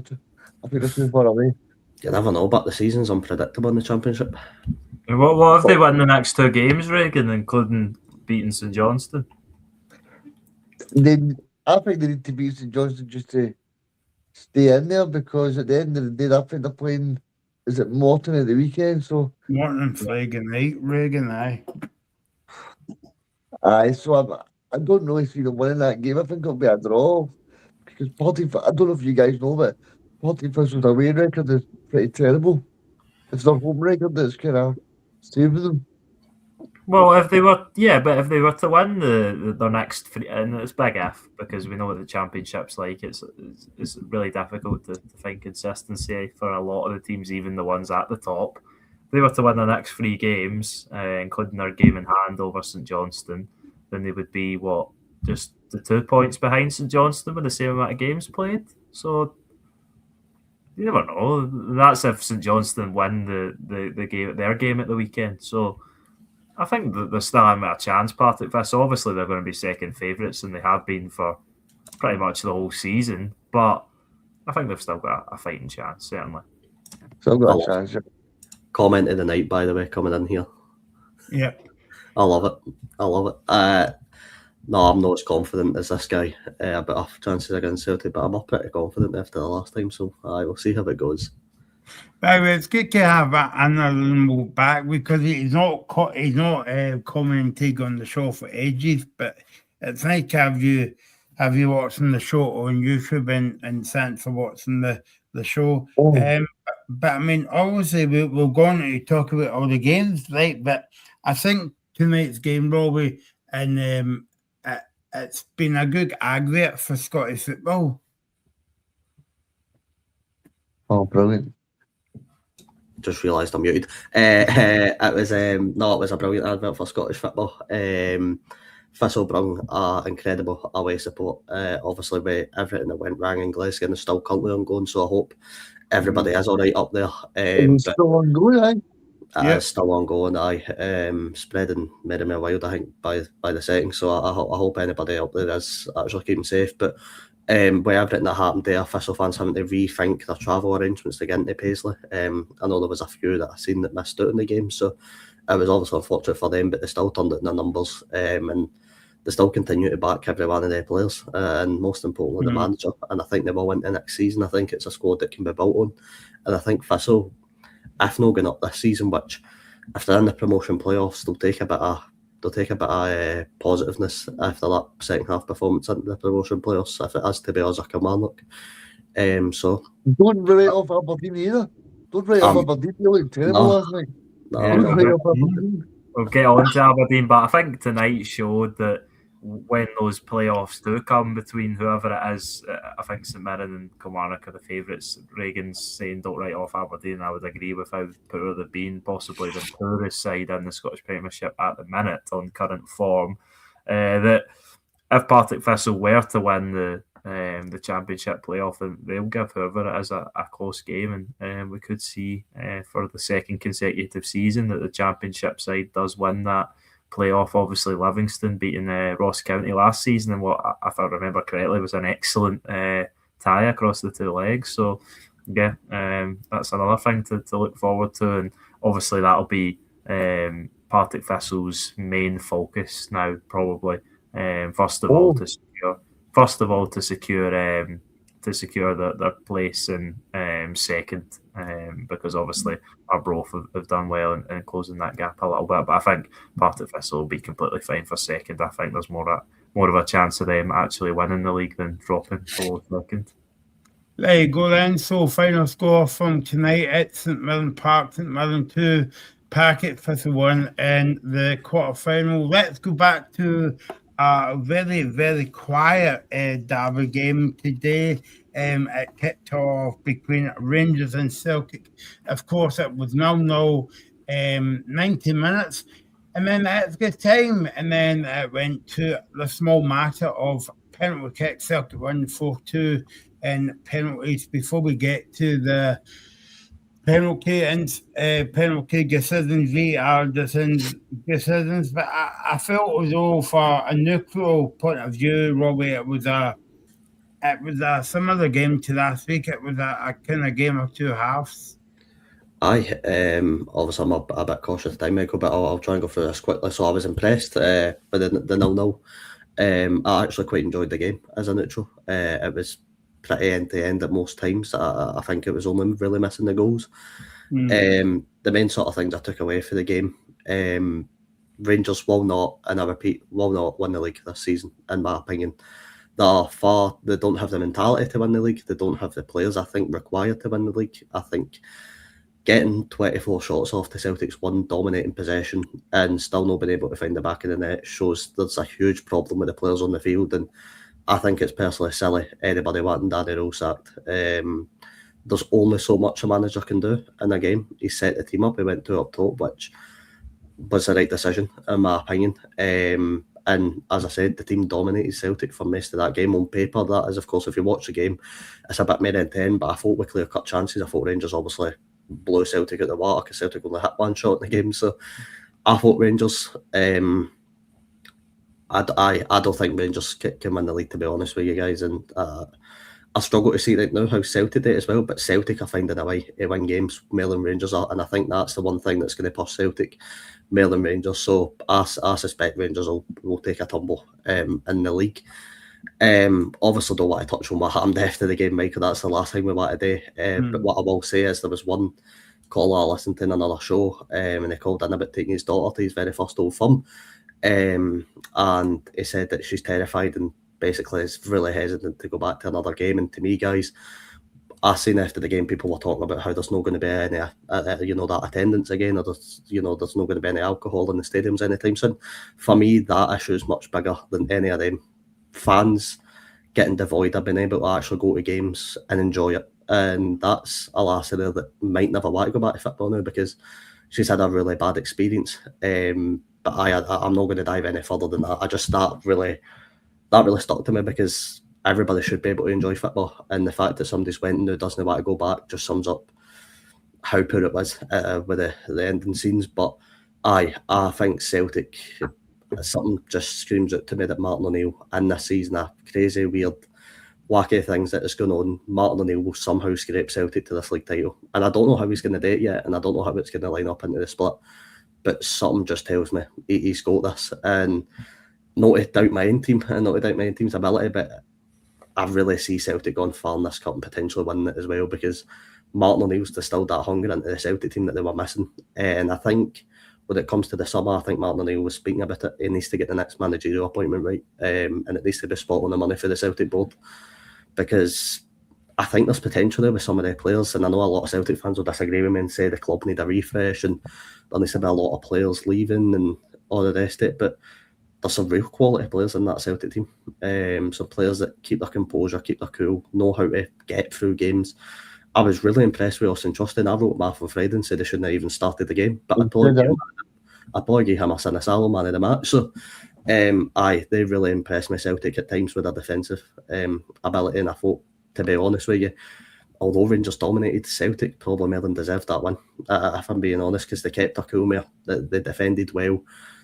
[SPEAKER 5] they're too far away.
[SPEAKER 3] You never know, but the season's unpredictable in the Championship.
[SPEAKER 4] What if they win the next 2 games, Regan, including beating St Johnstone?
[SPEAKER 5] I think they need to beat St Johnstone just to stay in there, because at the end of the day, I think they're playing, is it Morton at the weekend? So
[SPEAKER 2] Morton and Flag Regan, aye.
[SPEAKER 5] Aye, so I don't know if you're winning that game. I think it'll be a draw, because I don't know if you guys know, but Partick Thistle's away record is pretty terrible. It's their home record that's kind of saving them.
[SPEAKER 4] Well, if they were to win their next 3, and it's big if, because we know what the Championship's like, it's really difficult to find consistency for a lot of the teams, even the ones at the top. they were to win the next 3 games, including their game in hand over St Johnstone, then they would be just the 2 points behind St Johnstone with the same amount of games played. So you never know. That's if St Johnstone win their game at the weekend. So I think that they're still having a chance. Partick Thistle, obviously, they're going to be second favourites, and they have been for pretty much the whole season. But I think they've still got a fighting chance, certainly.
[SPEAKER 5] Still got a chance.
[SPEAKER 3] Comment of the night, by the way, coming in here.
[SPEAKER 2] Yeah.
[SPEAKER 3] I love it. No, I'm not as confident as this guy about our chances against Celtic, but I'm up pretty confident after the last time, so we'll see how it goes.
[SPEAKER 2] By the way, it's good to have Anna back because he's not commenting on the show for ages, but it's nice to have you watching the show on YouTube and thanks for watching the show. But I mean, obviously we're going to talk about all the games, right? But I think tonight's game, Robbie, and it's been a good aggregate for Scottish football.
[SPEAKER 5] Oh, brilliant.
[SPEAKER 3] Just realised I'm muted. It was a brilliant advert for Scottish football. Thistle brung incredible away support. Obviously, with everything that went wrong in Glasgow, and it's still currently ongoing, so I hope everybody is all right up there.
[SPEAKER 5] It's still ongoing,
[SPEAKER 3] It's still ongoing, spreading very wild, I think, by the setting. So I hope anybody up there is actually keeping safe. But with everything that happened there, Thistle fans having to rethink their travel arrangements to get into Paisley. I know there was a few that I seen that missed out in the game, so it was obviously unfortunate for them, but they still turned it in their numbers, and they still continue to back every one of their players, and most importantly, the manager. And I think they will into next season. I think it's a squad that can be built on, and I think Thistle, if not going up this season, which if they're in the promotion playoffs, they'll take a bit of positiveness after that second half performance into the promotion playoffs, if it is to be us or Kilmarnock. So
[SPEAKER 5] don't write off Aberdeen either. Don't write off Aberdeen. They looked terrible last night.
[SPEAKER 4] We'll get on to Aberdeen, but I think tonight showed that when those playoffs do come between whoever it is, I think St Mirren and Kilmarnock are the favourites. Reagan's saying don't write off Aberdeen. I would agree with how poor they've been, possibly the poorest side in the Scottish Premiership at the minute on current form. That if Partick Thistle were to win the Championship playoff, then they'll give whoever it is a close game, and we could see for the second consecutive season that the Championship side does win that playoff. Obviously, Livingston beating Ross County last season, and what, if I remember correctly, was an excellent tie across the two legs. So, yeah, that's another thing to look forward to, and obviously that'll be Partick Thistle's main focus now, probably. First of all, to secure their place in second, because obviously Arbroath have done well in closing that gap a little bit. But I think Partick Thistle will be completely fine for second. I think there's more of a chance of them actually winning the league than dropping below second.
[SPEAKER 2] There you go then. So final score from tonight at St Mirren Park, St Mirren 2, Partick Thistle 1 in the quarter-final. Let's go back to a very, very quiet derby game today. It kicked off between Rangers and Celtic. Of course, it was 0-0, 90 minutes. And then at the time, and then it went to the small matter of penalty kick. Celtic won 4-2 in penalties before we get to the penalty decisions, VAR decisions. But I felt as though, for a neutral point of view, Robbie, it was a similar game to last week. It was a kind of game of two halves.
[SPEAKER 3] Obviously I'm a bit cautious time, Michael, but I'll try and go through this quickly. So I was impressed with the 0-0. I actually quite enjoyed the game as a neutral. It was pretty end-to-end at most times. I think it was only really missing the goals. The main sort of things I took away for the game, Rangers will not, and I repeat, will not win the league this season, in my opinion. They don't have the mentality to win the league. They don't have the players, I think, required to win the league. I think getting 24 shots off the Celtic's one dominating possession and still not being able to find the back of the net shows there's a huge problem with the players on the field, and I think it's personally silly anybody wanting Danny Rose sacked. there's only so much a manager can do in a game. He set the team up, he went 2 up top, which was the right decision, in my opinion. And as I said, the team dominated Celtic for most of that game on paper. That is, of course, if you watch the game, it's a bit more than 10, but I thought with clear-cut chances, I thought Rangers obviously blew Celtic out the water because Celtic only hit 1 shot in the game. So I thought Rangers, I don't think Rangers can win the league, to be honest with you guys. And I struggle to see right now how Celtic did it as well, but Celtic are finding a way to win games more than Rangers are, and I think that's the one thing that's going to push Celtic more than Rangers. So I suspect Rangers will take a tumble in the league. Obviously don't want to touch on what happened after the game, Michael. That's the last thing we want to do. But what I will say is there was one caller I listened to in another show, and he called in about taking his daughter to his very first Old Firm, and he said that she's terrified and basically is really hesitant to go back to another game. And to me, guys, I seen after the game people were talking about how there's not going to be any, that attendance again, or there's not going to be any alcohol in the stadiums anytime soon. For me, that issue is much bigger than any of them. Fans getting devoid of being able to actually go to games and enjoy it, and that's a lassie there that might never want to go back to football now because she's had a really bad experience. But I'm not going to dive any further than that. I just that really stuck to me because everybody should be able to enjoy football, and the fact that somebody's went and now doesn't want to go back just sums up how poor it was with the ending scenes. But I think Celtic, something just screams out to me that Martin O'Neill in this season of crazy, weird, wacky things that is going on, Martin O'Neill will somehow scrape Celtic to this league title. And I don't know how he's going to do it yet, and I don't know how it's going to line up into the split, but something just tells me he's got this. And not to doubt my own team and not to doubt my own team's ability, but I really see Celtic going far in this cup and potentially winning it as well, because Martin O'Neill's distilled that hunger into the Celtic team that they were missing. And I think when it comes to the summer, I think Martin O'Neill was speaking about it. He needs to get the next managerial appointment right, and it needs to be spot on the money for the Celtic board, because I think there's potential there with some of their players. And I know a lot of Celtic fans will disagree with me and say the club need a refresh and there needs to be a lot of players leaving and all the rest of it, but there's some real quality players in that Celtic team. Some players that keep their composure, keep their cool, know how to get through games. I was really impressed with Austin Trustin. I wrote Mark on Friday and said they shouldn't have even started the game, but I'd probably give him a Sine Salo man of the match. So, they really impressed me, Celtic, at times with their defensive ability. And I thought, to be honest with you, although Rangers dominated, Celtic probably more than deserved that one, if I'm being honest, because they kept their cool more. They defended well.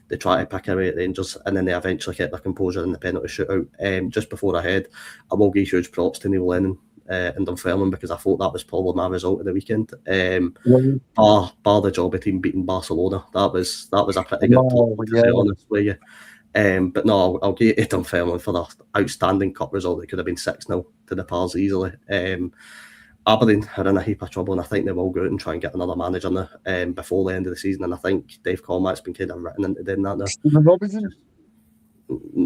[SPEAKER 3] They tried to pick away at Rangers, and then they eventually kept their composure in the penalty shootout. Just before I head, I will give huge props to Neil Lennon and Dunfermline, because I thought that was probably my result of the weekend. Bar the Jobby team beating Barcelona, that was a pretty good to be honest with you. But no, I'll give it to Dunfermline for the outstanding cup result. It could have been 6-0 to the Pars easily. Aberdeen are in a heap of trouble, and I think they will go out and try and get another manager now before the end of the season. And I think Dave Cormack's been kind of written into doing that now.
[SPEAKER 5] Stephen Robinson?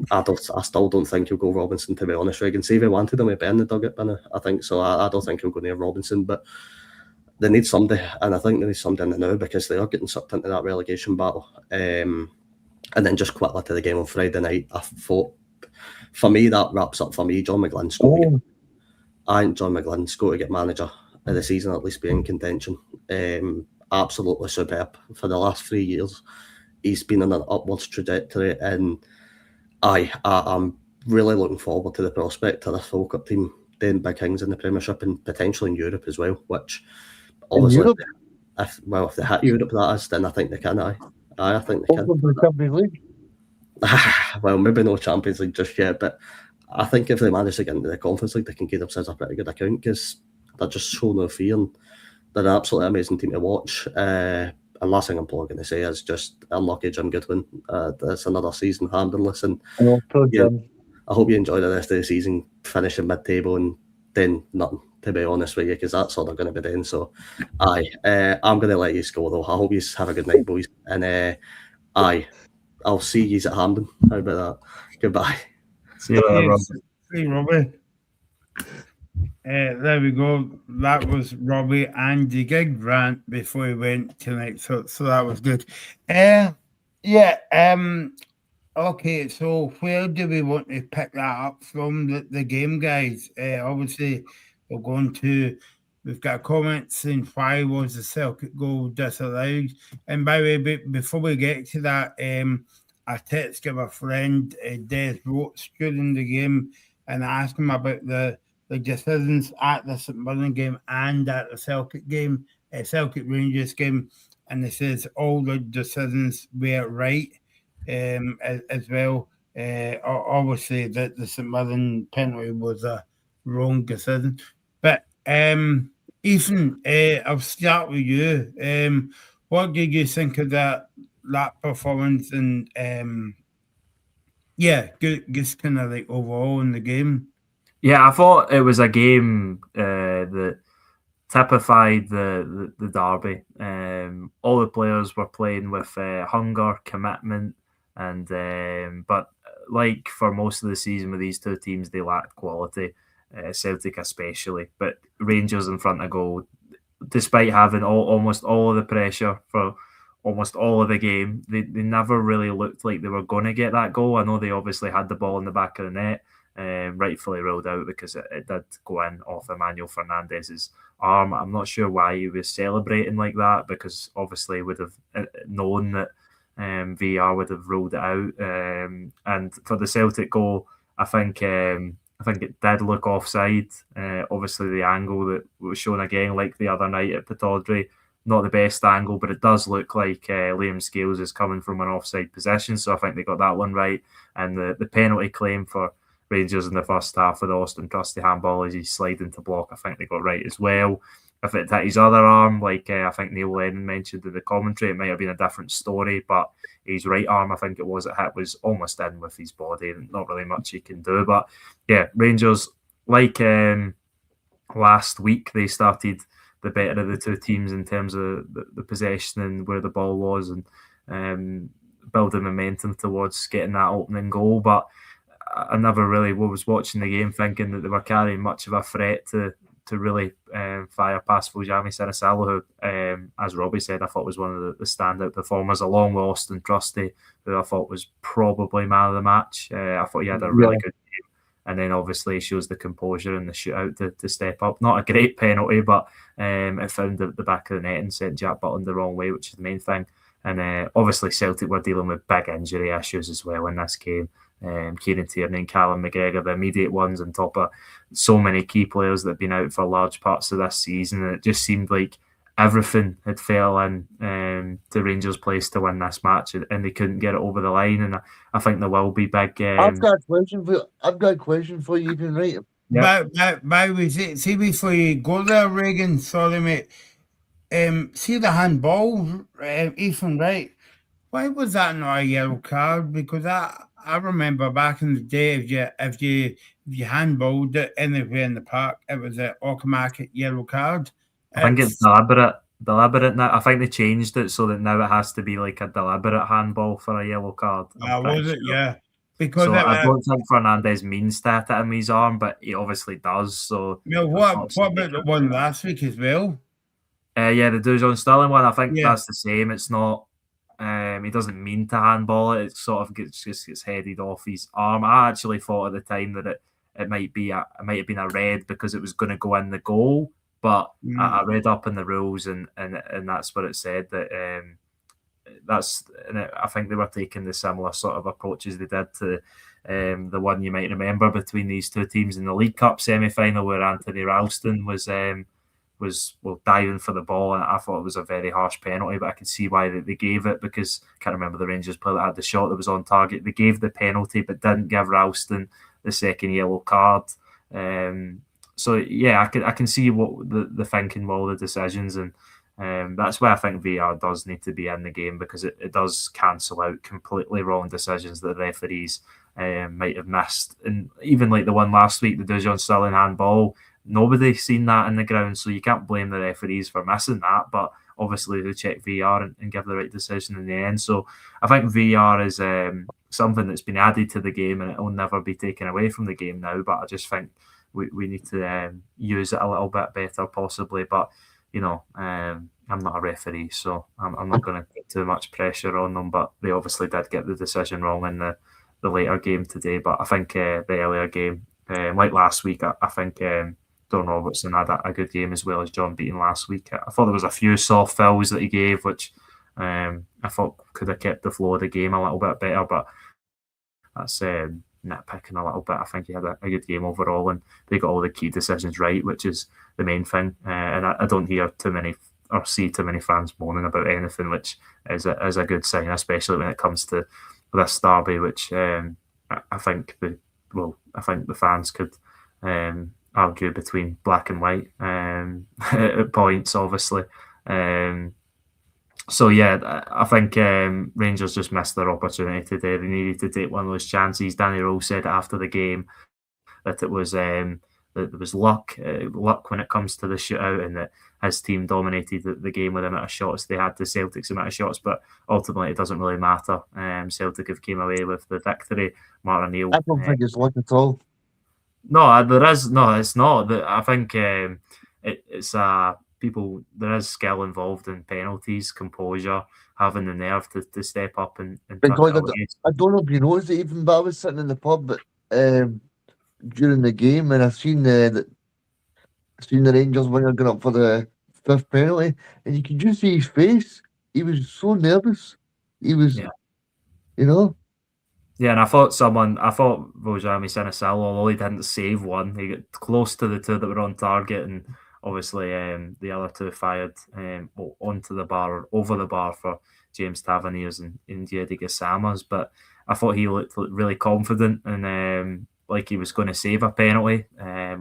[SPEAKER 3] I still don't think he'll go Robinson, to be honest. Regan, see if he wanted him, he'd be in the dugget by now. I think so. I don't think he'll go near Robinson, but they need somebody, and I think they need somebody in the now, because they are getting sucked into that relegation battle. And then just quickly to the game on Friday night, I thought, for me, that wraps up for me. John McGlynn's I think John McGlynn's got to get manager of the season, at least be in contention. Absolutely superb. For the last 3 years, he's been on an upwards trajectory, and I'm really looking forward to the prospect of this Falkirk team doing big things in the Premiership and potentially in Europe as well, which obviously, if they hit Europe, that is, then I think they can. I think they can.
[SPEAKER 5] The Champions League?
[SPEAKER 3] Well, maybe no Champions League just yet, but I think if they manage to get into the Conference League, they can give themselves a pretty good account, because they're just show no fear, and they're an absolutely amazing team to watch. And last thing I'm probably going to say is just unlucky Jim Goodwin. It's another season handless, and I hope you enjoy the rest of the season, finishing mid-table and then nothing, to be honest with you, because that's all they're going to be doing. So, I'm going to let you go, though. I hope you have a good night, boys. And I'll see you at Hampden. How about that? Goodbye.
[SPEAKER 4] See you later, Rob.
[SPEAKER 2] Hey, Robbie. There we go. That was Robbie and the gig rant before he went tonight. So that was good. Okay, so where do we want to pick that up from, the game, guys? Obviously, we're going to we've got a comment saying why was the Celtic goal disallowed. And by the way, before we get to that, I texted my friend Des Roach during the game and asked him about the decisions at the St Mirren game and at the Celtic game, Celtic Rangers game, and he says all the decisions were right as well. Obviously, the St Mirren penalty was a wrong decision. But Ethan, I'll start with you. What did you think of that performance and just kind of like overall in the game?
[SPEAKER 4] Yeah, I thought it was a game that typified the derby. All the players were playing with hunger, commitment, and but like for most of the season with these two teams, they lacked quality. Celtic especially, but Rangers in front of goal, despite having almost all of the pressure for almost all of the game, they never really looked like they were going to get that goal. I know they obviously had the ball in the back of the net, rightfully ruled out because it did go in off Emmanuel Fernandez's arm. I'm not sure why he was celebrating like that, because obviously he would have known that VAR would have ruled it out. And for the Celtic goal, I think it did look offside. Obviously, the angle that was shown again, like the other night at Pittodrie, not the best angle, but it does look like Liam Scales is coming from an offside position. So I think they got that one right. And the penalty claim for Rangers in the first half with Austin Trusty handball as he's sliding to block, I think they got right as well. If it hit his other arm, like I think Neil Lennon mentioned in the commentary, it might have been a different story, but his right arm, I think it was was almost in with his body and not really much he can do. But yeah, Rangers, like last week, they started the better of the two teams in terms of the possession and where the ball was, and building momentum towards getting that opening goal. But I never really was watching the game thinking that they were carrying much of a threat to really fire past Vujami Sinisalu, who, as Robbie said, I thought was one of the standout performers, along with Austin Trusty, who I thought was probably man of the match. I thought he had a really good game. And then obviously shows the composure in the shootout to step up. Not a great penalty, but it found the back of the net and sent Jack Butland the wrong way, which is the main thing. And obviously Celtic were dealing with big injury issues as well in this game. Kieran Tierney and Callum McGregor, the immediate ones, on top of so many key players that have been out for large parts of this season. And it just seemed like everything had fell in to Rangers' place to win this match, and they couldn't get it over the line. And I think there will be big.
[SPEAKER 5] I've got a question for you, Ethan, right?
[SPEAKER 2] Yep. See, before you go there, Reagan, sorry, mate. See the handball, Ethan, right? Why was that not a yellow card? Because I remember back in the day, if you handballed it anywhere in the park, it was an automatic yellow card.
[SPEAKER 4] I think it's deliberate now. I think they changed it so that now it has to be like a deliberate handball for a yellow card.
[SPEAKER 2] Was it? Yeah. Because
[SPEAKER 4] so I don't think Fernandez means to hit it in his arm, but he obviously does. So
[SPEAKER 2] what about the one last week as well?
[SPEAKER 4] Yeah, the Dujon Sterling one. I think that's the same. It's not. He doesn't mean to handball it. It sort of gets headed off his arm. I actually thought at the time that it might have been a red because it was going to go in the goal. But I read up in the rules and that's what it said, that I think they were taking the similar sort of approaches they did to the one you might remember between these two teams in the League Cup semi-final, where Anthony Ralston was diving for the ball, and I thought it was a very harsh penalty, but I can see why they gave it, because I can't remember the Rangers player that had the shot that was on target. They gave the penalty but didn't give Ralston the second yellow card. So yeah, I can see what the thinking with all the decisions, and that's why I think VAR does need to be in the game, because it does cancel out completely wrong decisions that the referees might have missed. And even like the one last week, the Dujon Sterling handball, nobody seen that in the ground, so you can't blame the referees for missing that. But obviously they check VAR and give the right decision in the end. So I think VAR is something that's been added to the game, and it will never be taken away from the game now. But I just think we need to use it a little bit better, possibly. But I'm not a referee, so I'm not going to put too much pressure on them. But they obviously did get the decision wrong in the later game today. But I think the earlier game, like last week, I think Don Robertson had a good game as well as John Beaton last week. I thought there was a few soft fouls that he gave, which I thought could have kept the flow of the game a little bit better, but that's nitpicking a little bit. I think he had a good game overall, and they got all the key decisions right, which is the main thing. And I don't hear too many or see too many fans moaning about anything, which is a good sign, especially when it comes to this derby, which I think the fans could argue between black and white at points, obviously. So yeah, I think Rangers just missed their opportunity today. They needed to take one of those chances. Danny Rowe said after the game that it was that there was luck when it comes to the shootout, and that his team dominated the game with the amount of shots they had to Celtic's amount of shots. But ultimately, it doesn't really matter. Celtic have came away with the victory. Martin O'Neill.
[SPEAKER 5] I don't think it's luck at all.
[SPEAKER 4] No, there is no. It's not. I think it's people. There is skill involved in penalties, composure, having the nerve to step up and
[SPEAKER 5] Because I don't know if you noticed it, even but I was sitting in the pub during the game, and I seen the Rangers winger going up for the 5th penalty, and you could just see his face. He was so nervous. He was, you know.
[SPEAKER 4] Yeah, and I thought Vojami Sinisalo, although he didn't save one, he got close to the two that were on target, and obviously the other two fired onto the bar or over the bar for James Taverniers and India de Gasamas. But I thought he looked really confident and like he was going to save a penalty,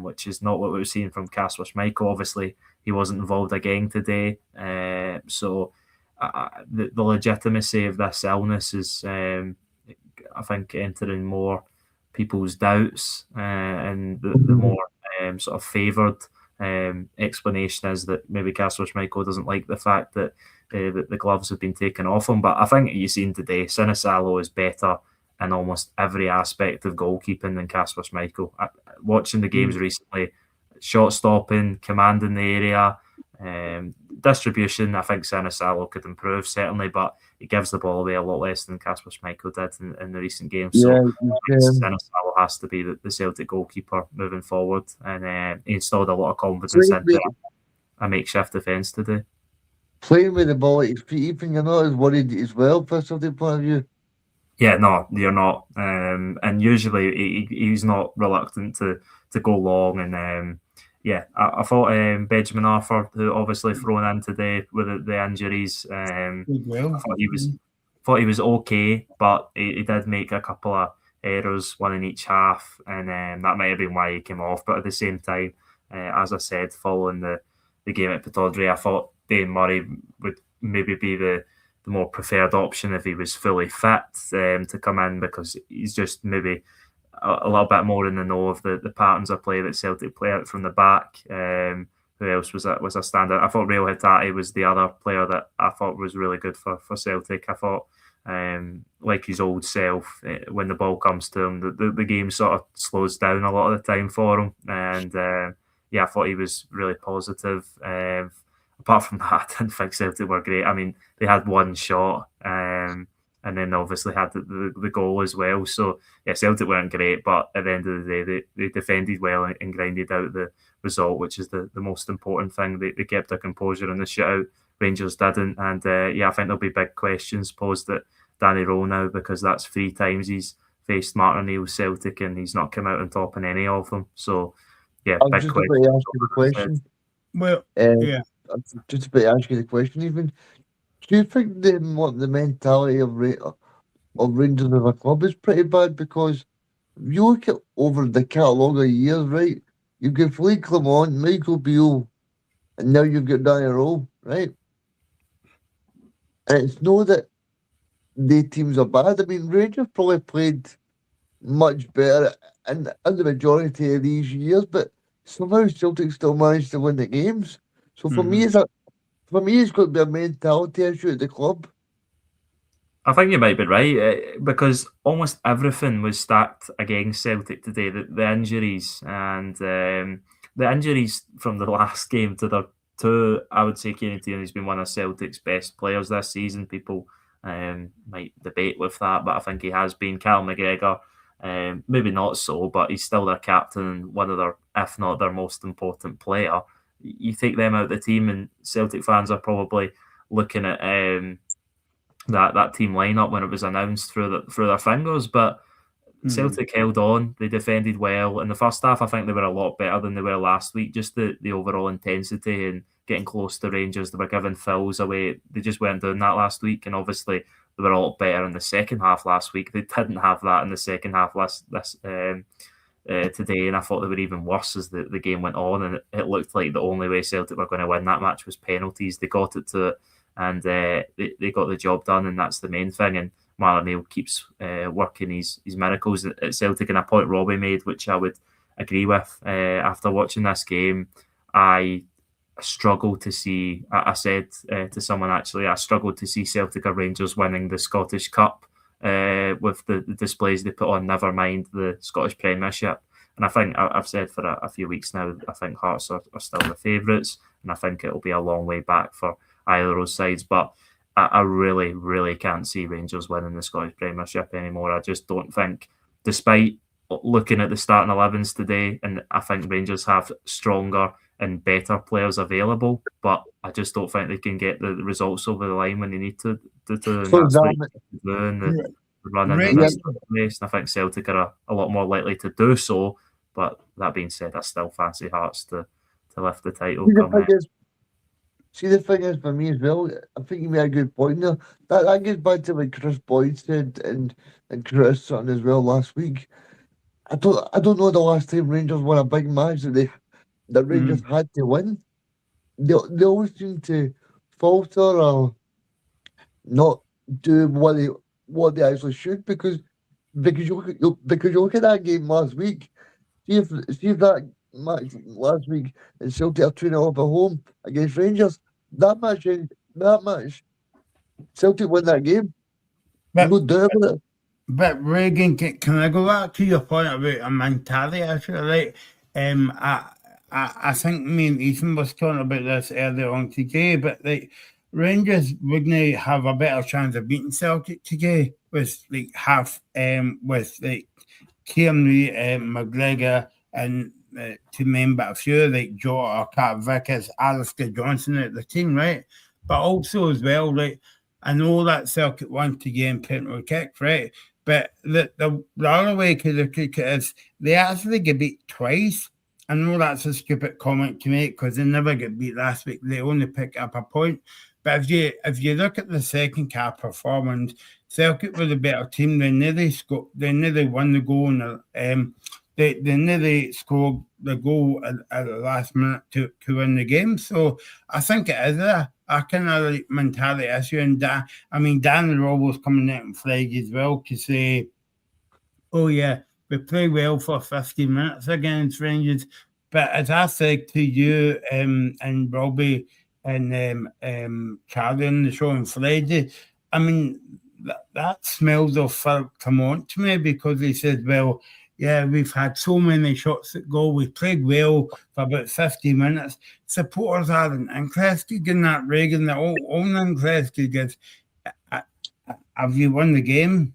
[SPEAKER 4] which is not what we were seeing from Kasper Schmeichel. Obviously, he wasn't involved again today. So the legitimacy of this illness is, I think, entering more people's doubts, and the more sort of favoured explanation is that maybe Kasper Schmeichel doesn't like the fact that the gloves have been taken off him. But I think you've seen today, Sinisalo is better in almost every aspect of goalkeeping than Kasper Schmeichel. Watching the games recently, shot stopping, commanding the area, distribution, I think Sinisalo could improve certainly, but he gives the ball away a lot less than Kasper Schmeichel did in the recent games. So Sinisalo has to be the Celtic goalkeeper moving forward, and he installed a lot of confidence into a makeshift defence today.
[SPEAKER 5] Playing with the ball at his feet, even you're not as worried as well, for something point of view.
[SPEAKER 4] Yeah, no, you're not. And usually he's not reluctant to go long. And I thought Benjamin Arthur, who obviously thrown in today with the injuries, I thought he was okay, but he did make a couple of errors, one in each half, and that might have been why he came off. But at the same time, as I said, following the game at Pittodrie, I thought Dane Murray would maybe be the more preferred option if he was fully fit to come in, because he's just maybe a little bit more in the know of the patterns of play that Celtic play out from the back. Who else was a standout? I thought Reo Hatate was the other player that I thought was really good for Celtic. I thought, like his old self, when the ball comes to him, the game sort of slows down a lot of the time for him. And I thought he was really positive. Apart from that, I didn't think Celtic were great. I mean, they had one shot, and then obviously had the goal as well. So, yeah, Celtic weren't great, but at the end of the day, they defended well and grinded out the result, which is the most important thing. They kept their composure in the shootout. Rangers didn't. And, I think there'll be big questions posed at Danny Rowe now, because that's 3 times he's faced Martin O'Neill Celtic and he's not come out on top in any of them. So, yeah, big question.
[SPEAKER 2] Well, yeah.
[SPEAKER 5] I'm just about to ask you the question, even. Do you think the mentality of Rangers as a club is pretty bad? Because if you look at over the catalogue of years, right, you've got Philippe Clement, Michael Beale, and now you've got Danny Rowe, right? And it's not that the teams are bad. I mean, Rangers probably played much better in the majority of these years, but somehow Celtic still managed to win the games. So for me, it's got to be a mentality issue at the club.
[SPEAKER 4] I think you might be right, because almost everything was stacked against Celtic today. The injuries and the injuries from the last game to the two, I would say Kieran Tierney's been one of Celtic's best players this season. People might debate with that, but I think he has been. Cal McGregor Maybe not so, but he's still their captain and one of their, if not their most important player. You take them out of the team, and Celtic fans are probably looking at that team lineup when it was announced through their fingers. But Celtic held on. They defended well. In the first half, I think they were a lot better than they were last week. Just the overall intensity and getting close to Rangers. They were giving fouls away. They just weren't doing that last week. And obviously, they were a lot better in the second half last week. They didn't have that in the second half today. And I thought they were even worse as the game went on. And it looked like the only way Celtic were going to win that match was penalties. They got it to it, and they got the job done. And that's the main thing. And Marlon Neal keeps working his miracles at Celtic. And a point Robbie made, which I would agree with. After watching this game, I struggled to see, I said to someone actually, I struggled to see Celtic or Rangers winning the Scottish Cup with the displays they put on, never mind the Scottish Premiership. And I think I've said for a few weeks now, I think Hearts are still the favourites, and I think it'll be a long way back for either of those sides. But I really, really can't see Rangers winning the Scottish Premiership anymore. I just don't think, despite looking at the starting 11s today, and I think Rangers have stronger and better players available, but I just don't think they can get the results over the line when they need to. The running in this place. And I think Celtic are a lot more likely to do so. But that being said, I still fancy Hearts to lift the title.
[SPEAKER 5] See, the thing is, for me as well, I think you made a good point there. That gets back to what Chris Boyd said and Chris Sutton as well last week. I don't know the last time Rangers won a big match that Rangers had to win. They always seem to falter or not do what they actually should because you look at that game last week. See if that match last week and Celtic are 2-0 up at home against Rangers. That match, Celtic win that game. No doubt about it.
[SPEAKER 2] But Reagan, can I go back to your point about a mentality issue? Right? I think me and Ethan was talking about this earlier on today, but Rangers wouldn't have a better chance of beating Celtic today with with Kearney, McGregor, and to name but a few like Jota, Cat Vickers, Alistair Johnson out the team, right? But also as well, like I know that Celtic won to game penalty kicks, right? But the other way to look at it is they actually get beat twice. I know that's a stupid comment to make because they never get beat last week. They only pick up a point. But if you look at the second half performance, Celtic were the better team. They nearly won the goal, and they nearly scored the goal at the last minute to win the game. So I think it is a kind of like mentality issue. And Danny Rowe was coming out and flag as well to say, "Oh yeah, we play well for 50 minutes against Rangers." But as I said to you and Robbie and Charlie on the show on Friday, that smells of Philip Clement to me because he said, well, yeah, we've had so many shots at goal. We played well for about 50 minutes. Supporters aren't interested in that, Reagan. They're all interested in have you won the game?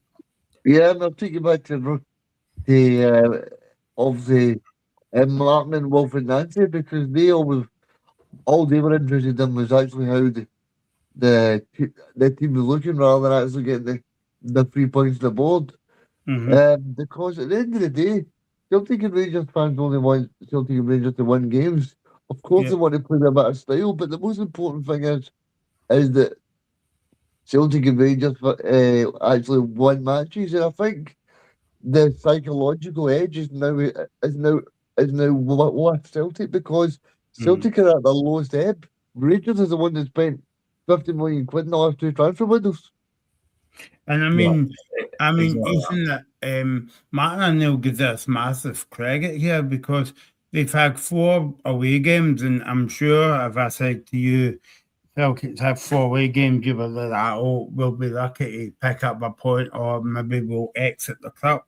[SPEAKER 5] Yeah, and I'll take you back to the Martin and Wilfred Nancy because all they were interested in was actually how the team was looking rather than actually getting the 3 points on the board. Because at the end of the day, Celtic and Rangers fans only want Celtic and Rangers to win games. Of course, they want to play their better style, but the most important thing is that Celtic and Rangers actually won matches, and I think the psychological edge is now with Celtic because Celtic are at their lowest ebb. Rangers is the one that spent 50 million quid in the last two transfer windows.
[SPEAKER 2] And Ethan, Martin O'Neill gives us massive credit here because they've had 4 away games, and I'm sure if I said to you, Celtics have 4 away games, you will be like, oh, we'll be lucky to pick up a point or maybe we'll exit the cup.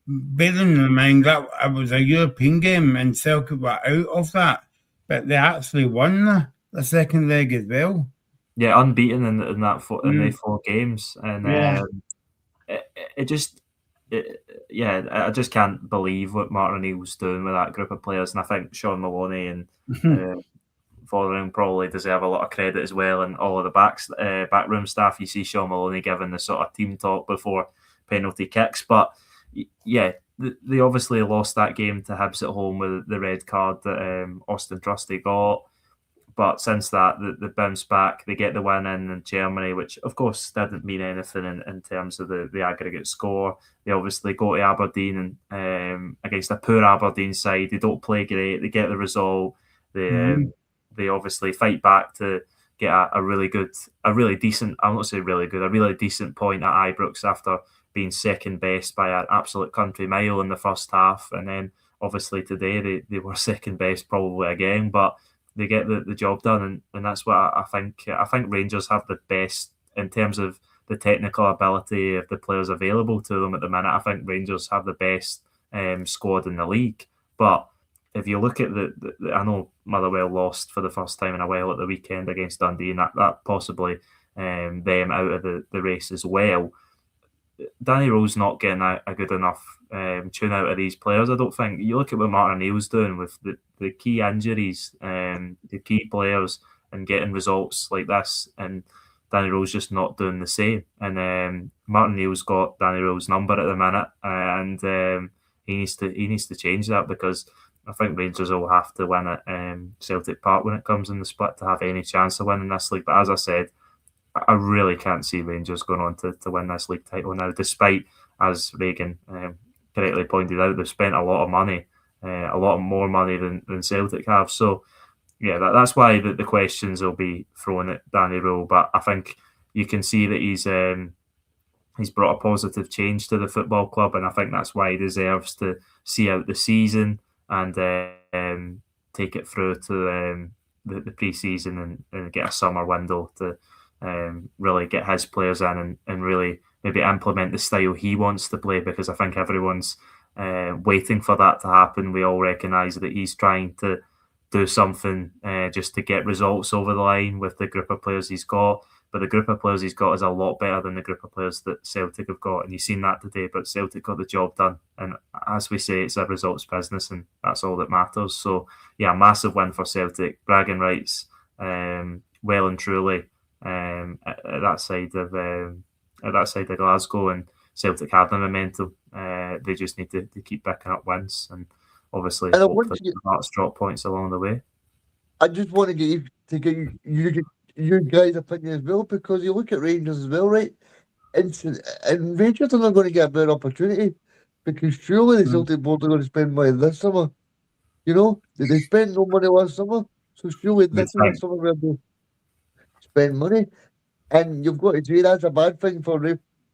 [SPEAKER 2] Bearing in mind that it was a European game and Celtic were out of that, but they actually won the second leg as well.
[SPEAKER 4] Yeah, unbeaten in the 4 games, and it just I just can't believe what Martin O'Neill's doing with that group of players, and I think Sean Maloney and Fotheringham probably deserve a lot of credit as well, and all of the backroom staff. You see Sean Maloney giving the sort of team talk before penalty kicks, but yeah, they obviously lost that game to Hibs at home with the red card that Austin Trusty got. But since that, they bounce back. They get the win in Germany, which of course didn't mean anything in terms of the aggregate score. They obviously go to Aberdeen and against a poor Aberdeen side. They don't play great. They get the result. They obviously fight back to get a really decent point at Ibrox after being second best by an absolute country mile in the first half. And then obviously today they were second best probably again, but they get the job done, and that's what I think. I think Rangers have the best in terms of the technical ability of the players available to them at the minute. I think Rangers have the best squad in the league. But if you look at I know Motherwell lost for the first time in a while at the weekend against Dundee, and that possibly them out of the race as well. Danny Rose not getting a good enough tune out of these players, I don't think. You look at what Martin O'Neill's doing with the key injuries, the key players, and getting results like this, and Danny Rose just not doing the same. And Martin O'Neill's got Danny Rose's number at the minute, and he needs to change that, because I think Rangers will have to win at Celtic Park when it comes in the split to have any chance of winning this league. But as I said, I really can't see Rangers going on to win this league title now, despite, as Reagan correctly pointed out, they've spent a lot of money, a lot more money than Celtic have. So, yeah, that's why the questions will be thrown at Danny Rose. But I think you can see that he's brought a positive change to the football club, and I think that's why he deserves to see out the season and take it through to the pre-season and get a summer window to really get his players in and really maybe implement the style he wants to play, because I think everyone's waiting for that to happen. We all recognise that he's trying to do something just to get results over the line with the group of players he's got, but the group of players he's got is a lot better than the group of players that Celtic have got, and you've seen that today. But Celtic got the job done, and as we say, it's a results business, and that's all that matters. So yeah, massive win for Celtic, bragging rights, well and truly at that side of Glasgow, and Celtic have the momentum. They just need to keep picking up wins, and obviously hope that Hearts drop points along the way.
[SPEAKER 5] I just want to get your guys' opinion as well, because you look at Rangers as well, right? And Rangers are not going to get a better opportunity, because surely the Celtic board are going to spend money this summer. You know, they spent no money last summer, so surely this is the summer where they spend money. And you've got to say that's a bad thing for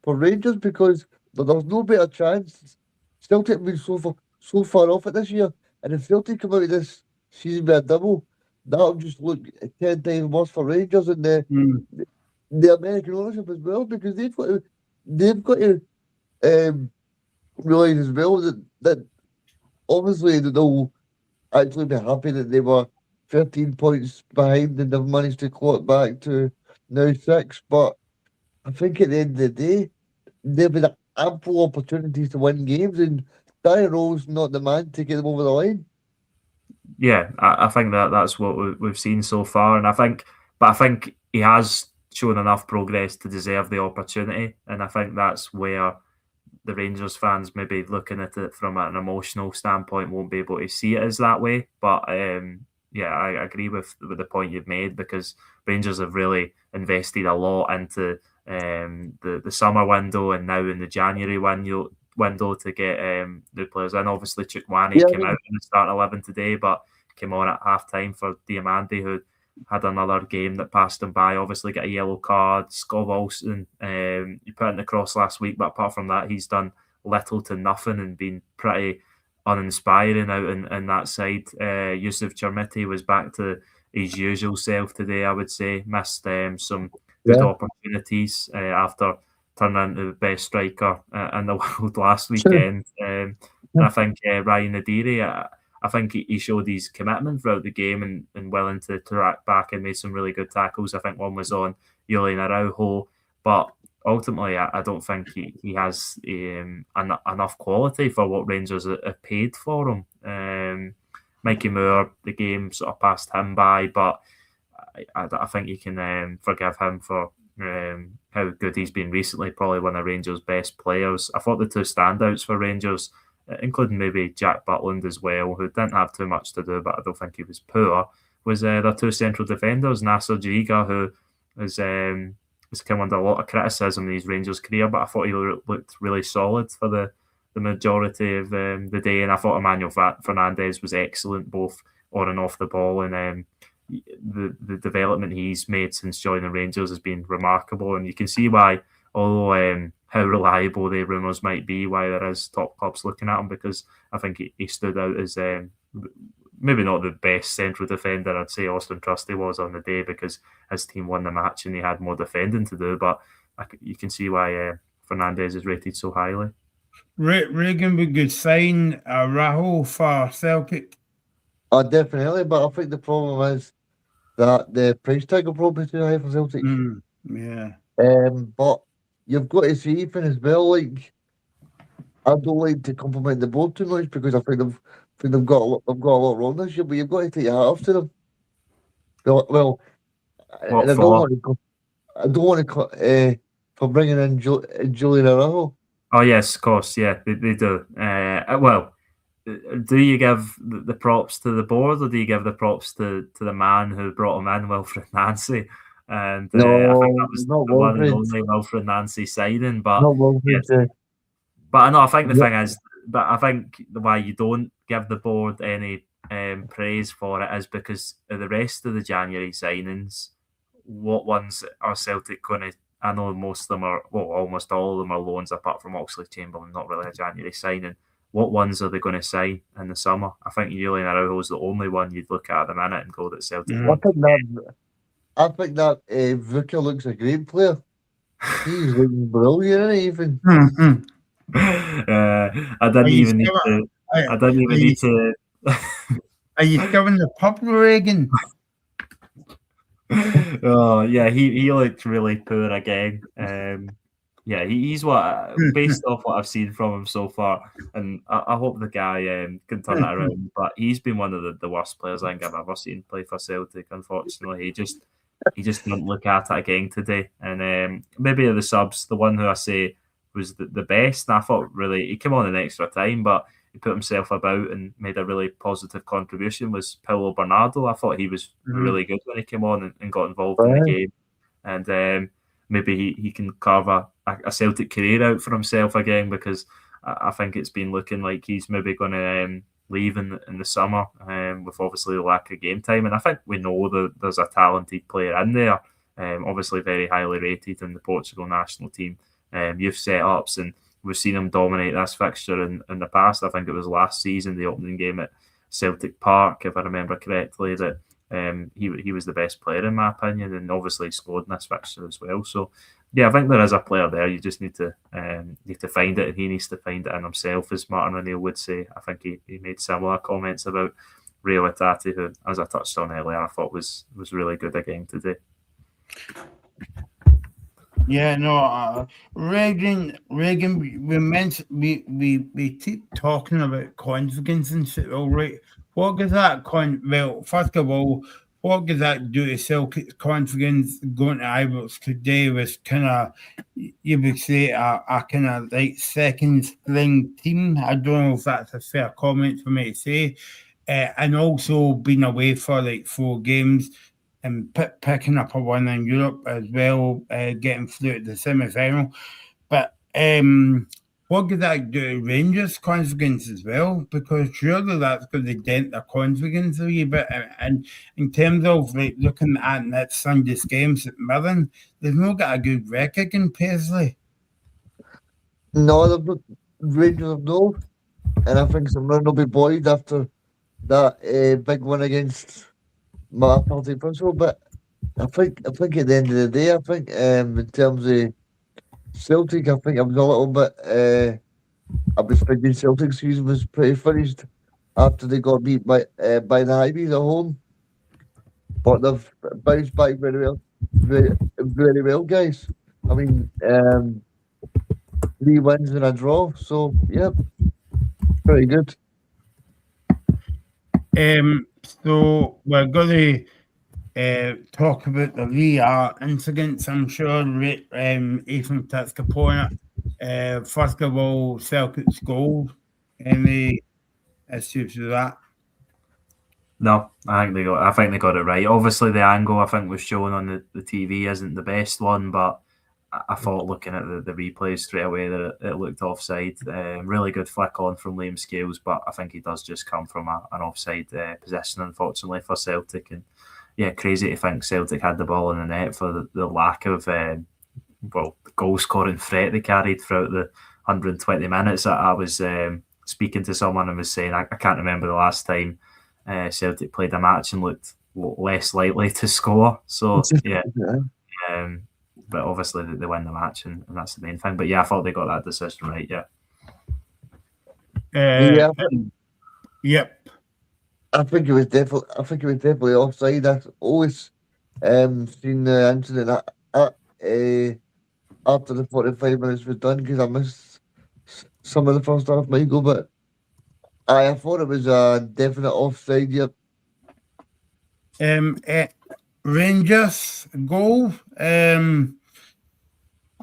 [SPEAKER 5] Rangers, because there's no better chance. Celtic have been so far off it this year, and if Celtic come out of this season with a double, that'll just look 10 times worse for Rangers and the American ownership as well, because they've got to realise as well that obviously they'll actually be happy that they were 13 points behind and they've managed to claw it back to now 6. But I think at the end of the day, they've had ample opportunities to win games, and Danny Rose not the man to get them over the line.
[SPEAKER 4] Yeah, I think that's what we've seen so far, and I think he has shown enough progress to deserve the opportunity, and I think that's where the Rangers fans maybe looking at it from an emotional standpoint won't be able to see it as that way. But yeah, I agree with the point you've made, because Rangers have really invested a lot into the summer window and now in the January window to get new players in. Obviously, Chukwueze came out in the starting 11 today, but came on at half-time for Diamandi, who had another game that passed him by. Obviously, got a yellow card. Scott Wilson, he put in the cross last week, but apart from that, he's done little to nothing and been pretty uninspiring out in that side. Yusuf Chermiti was back to his usual self today, I would say. Missed some good opportunities after turning into the best striker in the world last weekend. And I think Ryan Nadiri, I think he showed his commitment throughout the game and willing to track back and made some really good tackles. I think one was on Julian Araujo. But ultimately, I don't think he has enough quality for what Rangers have paid for him. Mikey Moore, the game sort of passed him by, but I think you can forgive him for how good he's been recently. Probably one of Rangers' best players. I thought the two standouts for Rangers, including maybe Jack Butland as well, who didn't have too much to do, but I don't think he was poor, was their two central defenders, Nasser Jiga, who has come under a lot of criticism in his Rangers career, but I thought he looked really solid for the majority of the day, and I thought Emmanuel Fernandez was excellent both on and off the ball, and the development he's made since joining Rangers has been remarkable, and you can see why, although how reliable the rumours might be, why there is top clubs looking at him, because I think he stood out as maybe not the best central defender. I'd say Austin Trusty was on the day because his team won the match and he had more defending to do, but you can see why Fernandez is rated so highly.
[SPEAKER 2] Regan would good sign Rahul for Celtic.
[SPEAKER 5] Oh, definitely, but I think the problem is that the price tag will probably be too high for Celtic.
[SPEAKER 2] Yeah.
[SPEAKER 5] But you've got to see even as well. Like, I don't like to compliment the board too much because I think they've got a lot wrong this year. But you've got to take your hat off to them. Well, and I don't want to for bringing in Julian Araujo.
[SPEAKER 4] Oh yes, of course, yeah, they do. Well, do you give the props to the board, or do you give the props to the man who brought him in, Wilfred Nancy? And
[SPEAKER 5] No,
[SPEAKER 4] I think that was
[SPEAKER 5] not
[SPEAKER 4] the one and
[SPEAKER 5] Wilfred.
[SPEAKER 4] only Wilfred Nancy signing. But
[SPEAKER 5] Not Wilfred.
[SPEAKER 4] yes. But I know, I think the thing is, but I think why you don't give the board any praise for it is because of the rest of the January signings. What ones are Celtic going to? I know most of them are, well, almost all of them are loans, apart from Oxlade Chamberlain, not really a January signing. What ones are they going to sign in the summer? I think Julian Araujo is the only one you'd look at the minute and go that Celtic.
[SPEAKER 5] I think that Vuka looks a great player. He's looking brilliant, even.
[SPEAKER 4] I didn't even need to.
[SPEAKER 2] Are you giving the purple, Regan?
[SPEAKER 4] Oh yeah, he looked really poor again. Yeah, he's what, based off what I've seen from him so far, and I hope the guy can turn it around. But he's been one of the worst players I think I've ever seen play for Celtic. Unfortunately, he just didn't look at it again today. And maybe of the subs, the one who I say was the best, and I thought really he came on in extra time, but he put himself about and made a really positive contribution, was Paulo Bernardo. I thought he was really good when he came on and got involved in the game. And maybe he can carve a Celtic career out for himself again, because I think it's been looking like he's maybe going to leave in the summer with obviously the lack of game time. And I think we know that there's a talented player in there, obviously very highly rated in the Portugal national team, youth setups, and we've seen him dominate this fixture in the past. I think it was last season, the opening game at Celtic Park, if I remember correctly, that he was the best player in my opinion, and obviously scored in this fixture as well. So yeah, I think there is a player there. You just need to find it, and he needs to find it in himself, as Martin O'Neill would say. I think he made similar comments about Rio Hatate, who, as I touched on earlier, I thought was really good again today.
[SPEAKER 2] Yeah, no, Regan. We keep talking about confidence and shit. All right, what does that Well, first of all, what does that do to Celtic's confidence going to Ibrox today? Was kind of, you would say, a kind of like second string team. I don't know if that's a fair comment for me to say, and also being away for like 4 games. And picking up a win in Europe as well, getting through to the semi-final. But what could that do to Rangers' confidence as well? Because surely that's going to dent their confidence a wee bit. And in terms of like looking at that Sunday's games at Mirren, they've not got a good record in Paisley.
[SPEAKER 5] No, they've not. Rangers have no. And I think some will be buoyed after that big win against my party principal, but I think at the end of the day, I think in terms of Celtic, I think I was a little bit. I was thinking Celtic's season was pretty finished after they got beat by the Hibees at home, but they've bounced back very well, very well, guys. I mean, 3 wins and a draw. So, yep, pretty good.
[SPEAKER 2] So we're going to talk about the VAR incidents. I'm sure Ethan touched upon it. First of all, Celtic's goal. Any issues with that?
[SPEAKER 4] No, I think they got it right. Obviously, the angle I think was shown on the TV isn't the best one, but I thought looking at the replays straight away that it looked offside. Really good flick on from Liam Scales, but I think he does just come from an offside position, unfortunately, for Celtic. And yeah, crazy to think Celtic had the ball in the net for the lack of the goal scoring threat they carried throughout the 120 minutes. I was speaking to someone and was saying I can't remember the last time Celtic played a match and looked less likely to score. So yeah. But obviously they win the match, and that's the main thing. But yeah, I thought they got that decision right. Yeah.
[SPEAKER 2] Yep.
[SPEAKER 5] I think it was definitely offside. I've always seen the incident after the 45 minutes was done because I missed some of the first half, Michael. But I thought it was a definite offside. Yep.
[SPEAKER 2] Rangers goal.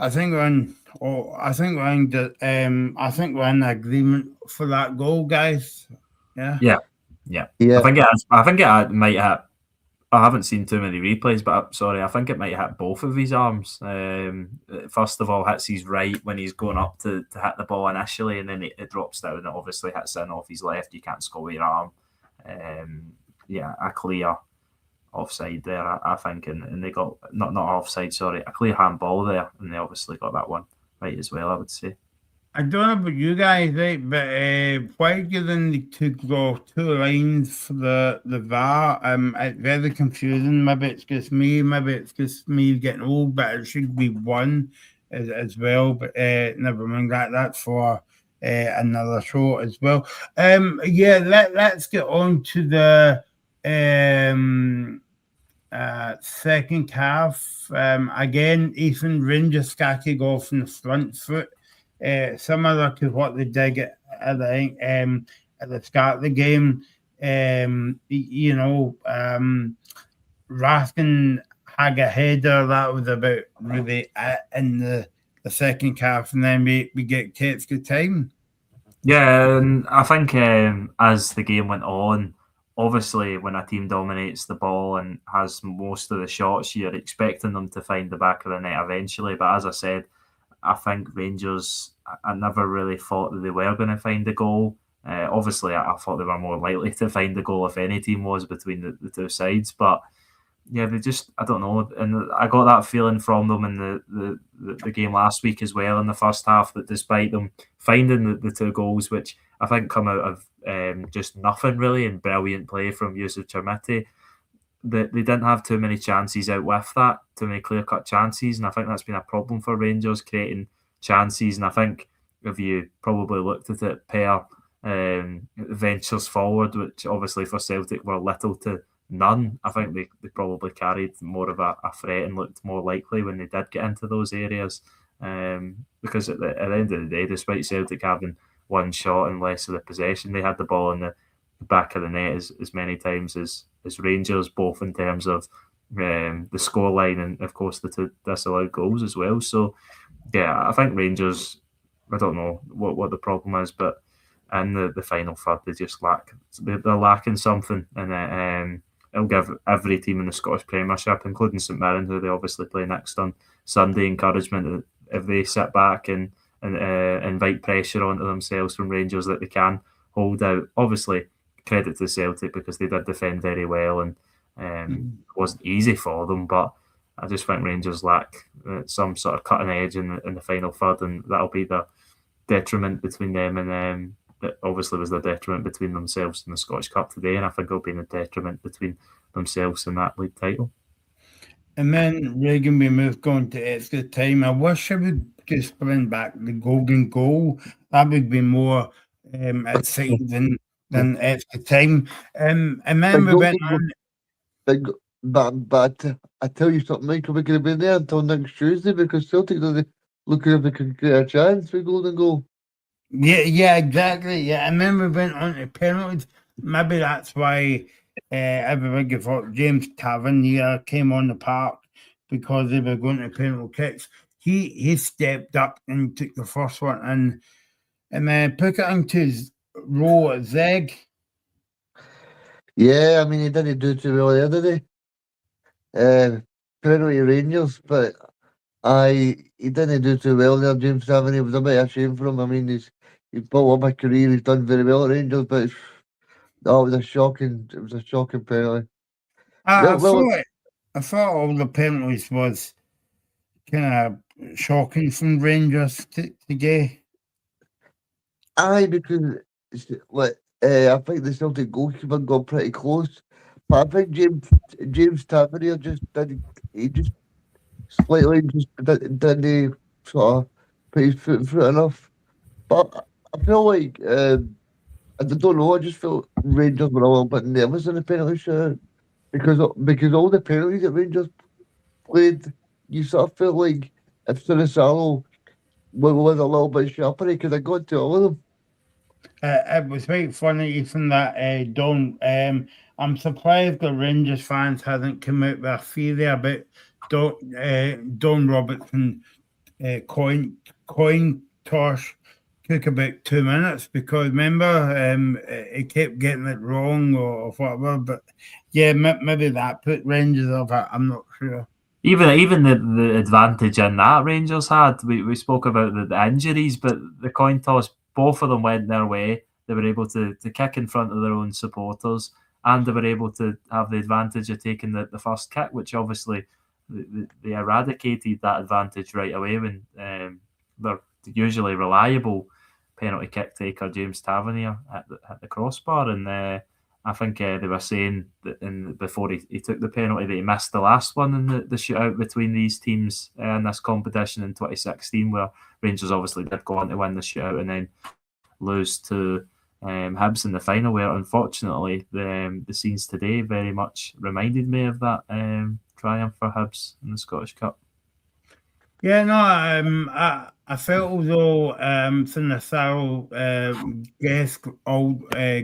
[SPEAKER 2] I think we're in agreement for that goal, guys. Yeah.
[SPEAKER 4] I think it might have. I haven't seen too many replays, but I think it might hit both of his arms. First of all, hits his right when he's going up to hit the ball initially, and then it drops down and it obviously hits in off his left. You can't score with your arm. A clear offside there, I think, and they got not offside, sorry, a clear handball there, and they obviously got that one right as well, I would say.
[SPEAKER 2] I don't know about you guys, right, but why do they need to draw 2 lines for the VAR? It's very confusing. Maybe it's just me getting old, but it should be 1 as well. But never mind that. That's for another show as well. Let's get on to the second half. Again, Ethan, Rangers scattered off in the front foot. Similar to what they did at the start of the game. Raskin had a header that was about really in the second half, and then we get extra time.
[SPEAKER 4] Yeah, and I think as the game went on, obviously when a team dominates the ball and has most of the shots, you're expecting them to find the back of the net eventually. But as I said, I think Rangers, I never really thought that they were going to find a goal. Obviously, I thought they were more likely to find a goal if any team was between the two sides. But yeah, they just, I don't know. And I got that feeling from them in the game last week as well in the first half, that despite them finding the 2 goals, which I think come out of just nothing really, and brilliant play from Yusuf Chermiti, they didn't have too many chances out with that, too many clear-cut chances, and I think that's been a problem for Rangers, creating chances. And I think if you probably looked at it per ventures forward, which obviously for Celtic were little to none, I think they probably carried more of a threat and looked more likely when they did get into those areas. Because at the end of the day, despite Celtic having 1 shot and less of the possession, they had the ball in the back of the net as many times as Rangers, both in terms of the scoreline and of course the 2 disallowed goals as well. So yeah, I think Rangers, I don't know what the problem is, but in the final third they're lacking something, and it'll give every team in the Scottish Premiership, including St Mirren, who they obviously play next on Sunday, encouragement if they sit back and invite pressure onto themselves from Rangers that they can hold out. Obviously, credit to Celtic because they did defend very well, and it wasn't easy for them, but I just think Rangers lack some sort of cutting edge in the final third, and that'll be the detriment between them and it obviously was the detriment between themselves and the Scottish Cup today, and I think it'll be the detriment between themselves and that league title.
[SPEAKER 2] And then Reagan, we moved on to extra time. I wish I would just bring back the golden goal. That would be more exciting than extra time. And then we went on.
[SPEAKER 5] But I tell you something, Michael, we're going to be there until next Tuesday because Celtic doesn't look as if they could get a chance for golden goal.
[SPEAKER 2] Yeah, exactly. Yeah, and then we went on to penalties. Maybe that's why everybody thought James Tavernier came on the park because they were going to penalty kicks. He stepped up and took the first one and then put it into his role at Zeg.
[SPEAKER 5] Yeah, I mean, he didn't do too well the other day. Penalty Rangers, but he didn't do too well there, James Tavernier. It was a bit of a shame for him. I mean, he's built up a career, he's done very well at Rangers, but it was a shocking penalty.
[SPEAKER 2] I
[SPEAKER 5] Well,
[SPEAKER 2] thought all the penalties was kind of shocking from Rangers today.
[SPEAKER 5] aye, because I think the Celtic goalkeeper got pretty close, but I think James Tavernier he just slightly just didn't sort of put his foot through it enough. But I feel like I don't know. I just felt Rangers were a little bit nervous in the penalty shootout because all the penalties that Rangers played, you sort of felt like if Sinisalo was a little bit sharper, he could have got to all of them.
[SPEAKER 2] It was quite funny from that Don. I'm surprised the Rangers fans hasn't come out with a theory about Don Robertson coin toss took about 2 minutes because remember he kept getting it wrong or whatever. But yeah, maybe that put Rangers off. I'm not sure.
[SPEAKER 4] Even the advantage in that Rangers had, we spoke about the injuries, but the coin toss, both of them went their way. They were able to kick in front of their own supporters, and they were able to have the advantage of taking the first kick, which obviously they eradicated that advantage right away when their usually reliable penalty kick taker James Tavernier at the crossbar, and I think they were saying that before he took the penalty that he missed the last one in the shootout between these teams in this competition in 2016, where Rangers obviously did go on to win the shootout and then lose to Hibs in the final, where unfortunately the scenes today very much reminded me of that triumph for Hibs in the Scottish Cup.
[SPEAKER 2] Yeah, no, I felt although Sinisalo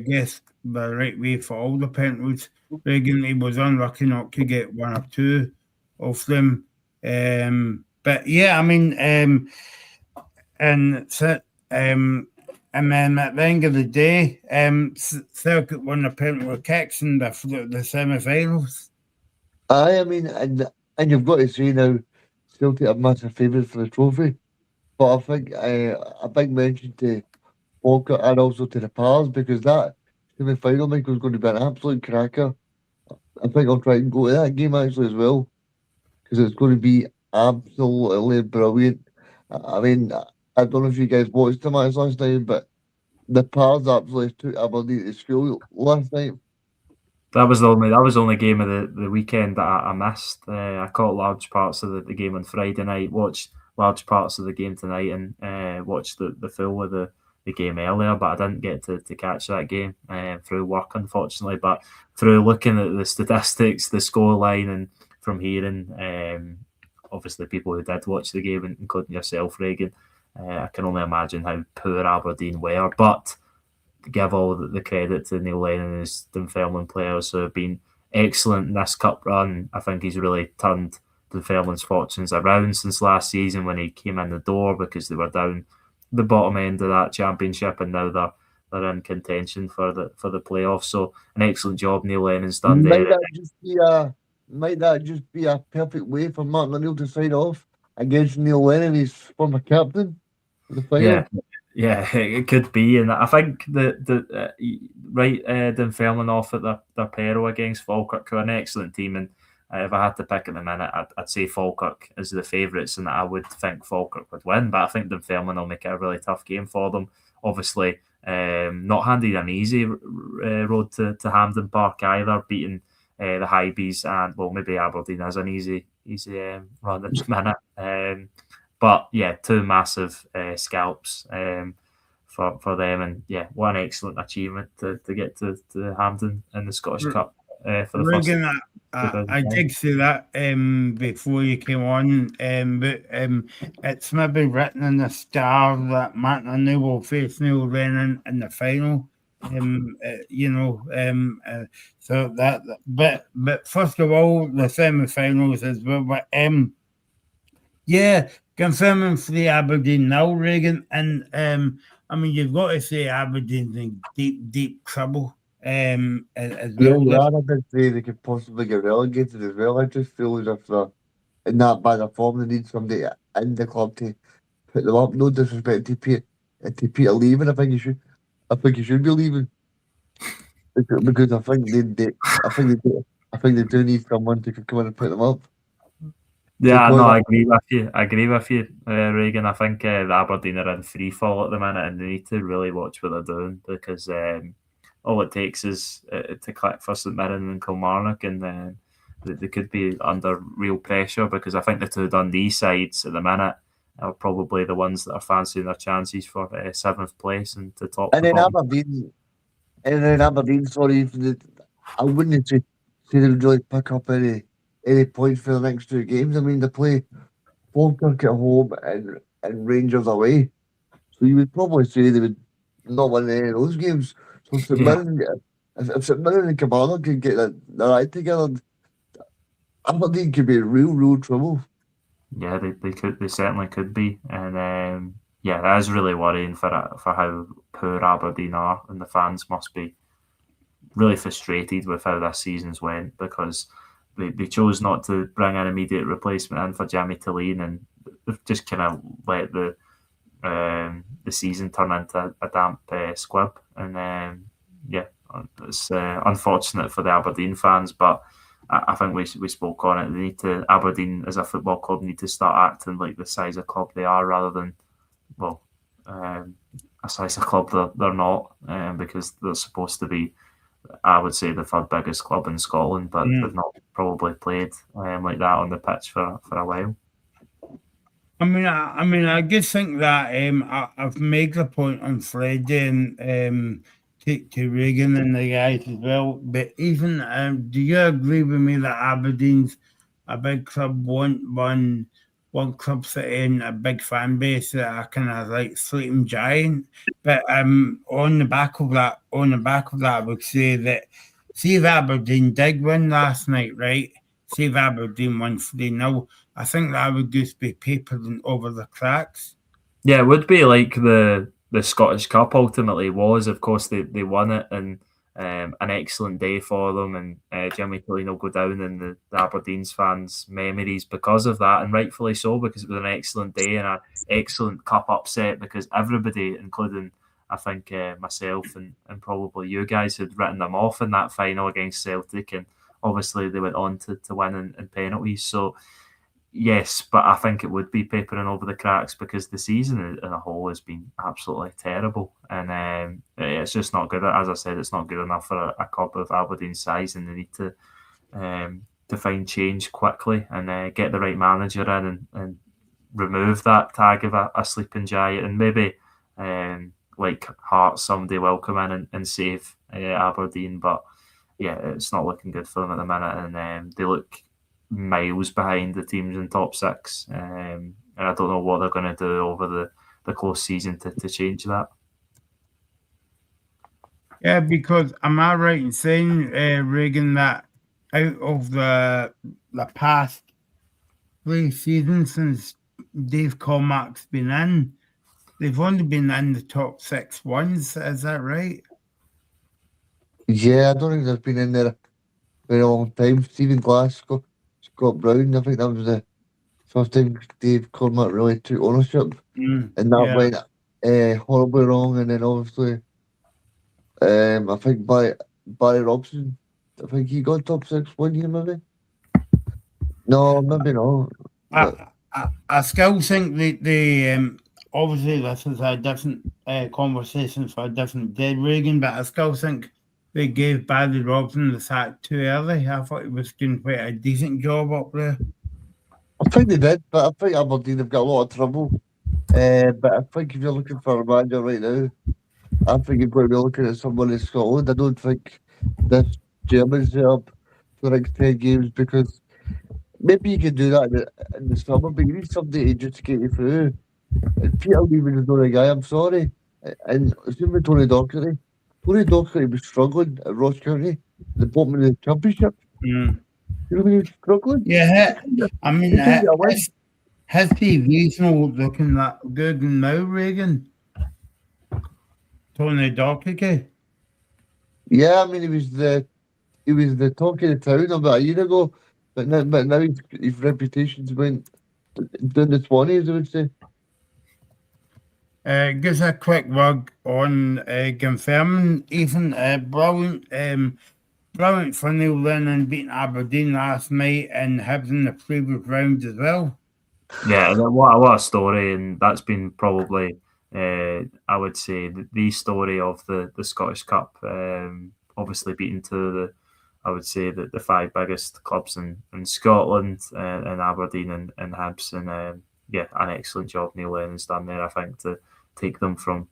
[SPEAKER 2] guessed the right way for all the penalties. Regan, he was unlucky not to get one or two of them. But yeah, I mean, and then at the end of the day, Celtic won the penalty kicks in the semi-finals.
[SPEAKER 5] I mean, and you've got to say now, Celtic are massive favourites for the trophy. But I think a big mention to Falkirk and also to the Pars because that semi-final, Michael, is going to be an absolute cracker. I think I'll try and go to that game actually as well because it's going to be absolutely brilliant. I mean, I don't know if you guys watched the match last night, but the Pars absolutely took Aberdeen to school last night.
[SPEAKER 4] That was the only game of the weekend that I missed. I caught large parts of the game on Friday night, watched large parts of the game tonight, and watched the full of the game earlier, but I didn't get to catch that game through work, unfortunately. But through looking at the statistics, the scoreline, and from hearing, obviously people who did watch the game, including yourself, Reagan, I can only imagine how poor Aberdeen were. But give all the credit to Neil Lennon and his Dunfermline players who have been excellent in this cup run. I think he's really turned Dunfermline's fortunes around since last season when he came in the door because they were down the bottom end of that championship and now they're in contention for the playoffs. So an excellent job Neil Lennon's done there.
[SPEAKER 5] Might that just be a perfect way for Martin O'Neill to sign off against Neil Lennon, his former captain for the final?
[SPEAKER 4] Yeah, it could be, and I think Dunfermline off at their peril against Falkirk, who are an excellent team, and if I had to pick at the minute, I'd say Falkirk is the favourites, and I would think Falkirk would win, but I think Dunfermline will make it a really tough game for them. Obviously, not handed an easy road to Hampden Park either, beating the Highbees, and well, maybe Aberdeen has an easy run at the minute. But yeah, two massive scalps for them, and yeah, one excellent achievement to get to Hampden in the Scottish Cup. for the first.
[SPEAKER 2] Regan, I did say that before you came on, but it's maybe written in the stars that McInerney will face Neil Lennon in the final. So that, but first of all, the semi-finals as well. But yeah, confirming for the Aberdeen now, Regan, and I mean you've got to say Aberdeen's in deep trouble. As
[SPEAKER 5] Yeah,
[SPEAKER 2] well.
[SPEAKER 5] they are a bit say they could possibly get relegated as well. I just feel as if they're in that bad a form. They need somebody in the club to put them up. No disrespect to Peter leaving. I think he should be leaving because I think they do need someone to come in and put them up.
[SPEAKER 4] Yeah,
[SPEAKER 5] Because
[SPEAKER 4] no, I agree with you, Regan. I think the Aberdeen are in free fall at the minute, and they need to really watch what they're doing because all it takes is to click for St Mirren and Kilmarnock, and they could be under real pressure because I think the two Dundee sides at the minute are probably the ones that are fancying their chances for 7th place and to top.
[SPEAKER 5] And then Aberdeen, sorry, I wouldn't say they would really pick up any points for the next 2 games. I mean, they play Falkirk at home and Rangers away, so you would probably say they would not win any of those games. So St Mirren, if St Mirren and Kilmarnock can get their act together, Aberdeen could be in real trouble.
[SPEAKER 4] Yeah, they certainly could be, and that is really worrying for how poor Aberdeen are, and the fans must be really frustrated with how this season's went because they chose not to bring an immediate replacement in for Jamie Tilleen, and they've just kind of let the season turn into a damp squib, and it's unfortunate for the Aberdeen fans, but I think we spoke on it. Aberdeen as a football club need to start acting like the size of club they are rather than a size of club they're not, because they're supposed to be, I would say, the 3rd biggest club in Scotland, but they've not probably played like that on the pitch for a while.
[SPEAKER 2] I mean, I just think that I've made the point on Friday and to Regan and the guys as well. But even do you agree with me that Aberdeen's a big club, one club city and a big fan base that are kind of like sleeping giant? But on the back of that, I would say that see if Aberdeen did win last night, right? See if Aberdeen won 3-0. I think that would just be papering over the cracks.
[SPEAKER 4] Yeah, it would be like the Scottish Cup ultimately was. Of course, they won it, and an excellent day for them. And Jimmy Tilleen will go down in the Aberdeen's fans' memories because of that, and rightfully so, because it was an excellent day and an excellent cup upset. Because everybody, including I think myself and probably you guys, had written them off in that final against Celtic, and obviously they went on to win in penalties. So yes, but I think it would be papering over the cracks because the season as a whole has been absolutely terrible, and it's just not good. As I said, it's not good enough for a club of Aberdeen's size, and they need to find change quickly and get the right manager in and remove that tag of a sleeping giant, and maybe like Hearts someday will come in and save Aberdeen, but yeah, it's not looking good for them at the minute, and they look miles behind the teams in top 6, and I don't know what they're going to do over the close season to change that.
[SPEAKER 2] Yeah, because am I right in saying, Regan, that out of the past 3 seasons since Dave Cormack's been in, they've only been in the top 6 once, is that right?
[SPEAKER 5] Yeah, I don't think they've been in there a very long time. Stephen Glass, Scott Brown, I think that was the first time Dave Cormack really took ownership, and that went horribly wrong. And then obviously, I think Barry Robson, I think he got top 6 one year, maybe. No, maybe not.
[SPEAKER 2] I still think they obviously this is a different conversation for a different day, Regan, but I still think they gave Barry Robson the sack too early. I thought he was doing quite a decent job up there.
[SPEAKER 5] I think they did, but I think Aberdeen have got a lot of trouble. But I think if you're looking for a manager right now, I think you've got to be looking at someone in Scotland. I don't think this German setup for the next 10 games because maybe you can do that in the summer, but you need somebody to just get you through. And Peter Leaving is not a guy, I'm sorry. And same with Tony Docherty. Tony Docherty was struggling at Ross County, the bottom of the championship.
[SPEAKER 2] Mm.
[SPEAKER 5] You know when he was struggling?
[SPEAKER 2] Yeah, I mean,
[SPEAKER 5] He took it away.
[SPEAKER 2] his TV's not looking that good now, Reagan. Tony Docherty.
[SPEAKER 5] Yeah, I mean he was the talk of the town about a year ago, but now his reputation's went down the 20s, I would say.
[SPEAKER 2] Gives a quick word on confirming Ethan. Brilliant for Neil Lennon beating Aberdeen last night and Hibs in the previous round as well.
[SPEAKER 4] Yeah, what a story, and that's been probably, I would say, the story of the Scottish Cup. Obviously beaten to I would say the five biggest clubs in Scotland, and Aberdeen and Hibs, and yeah, an excellent job Neil Lennon's done there. I think to take them from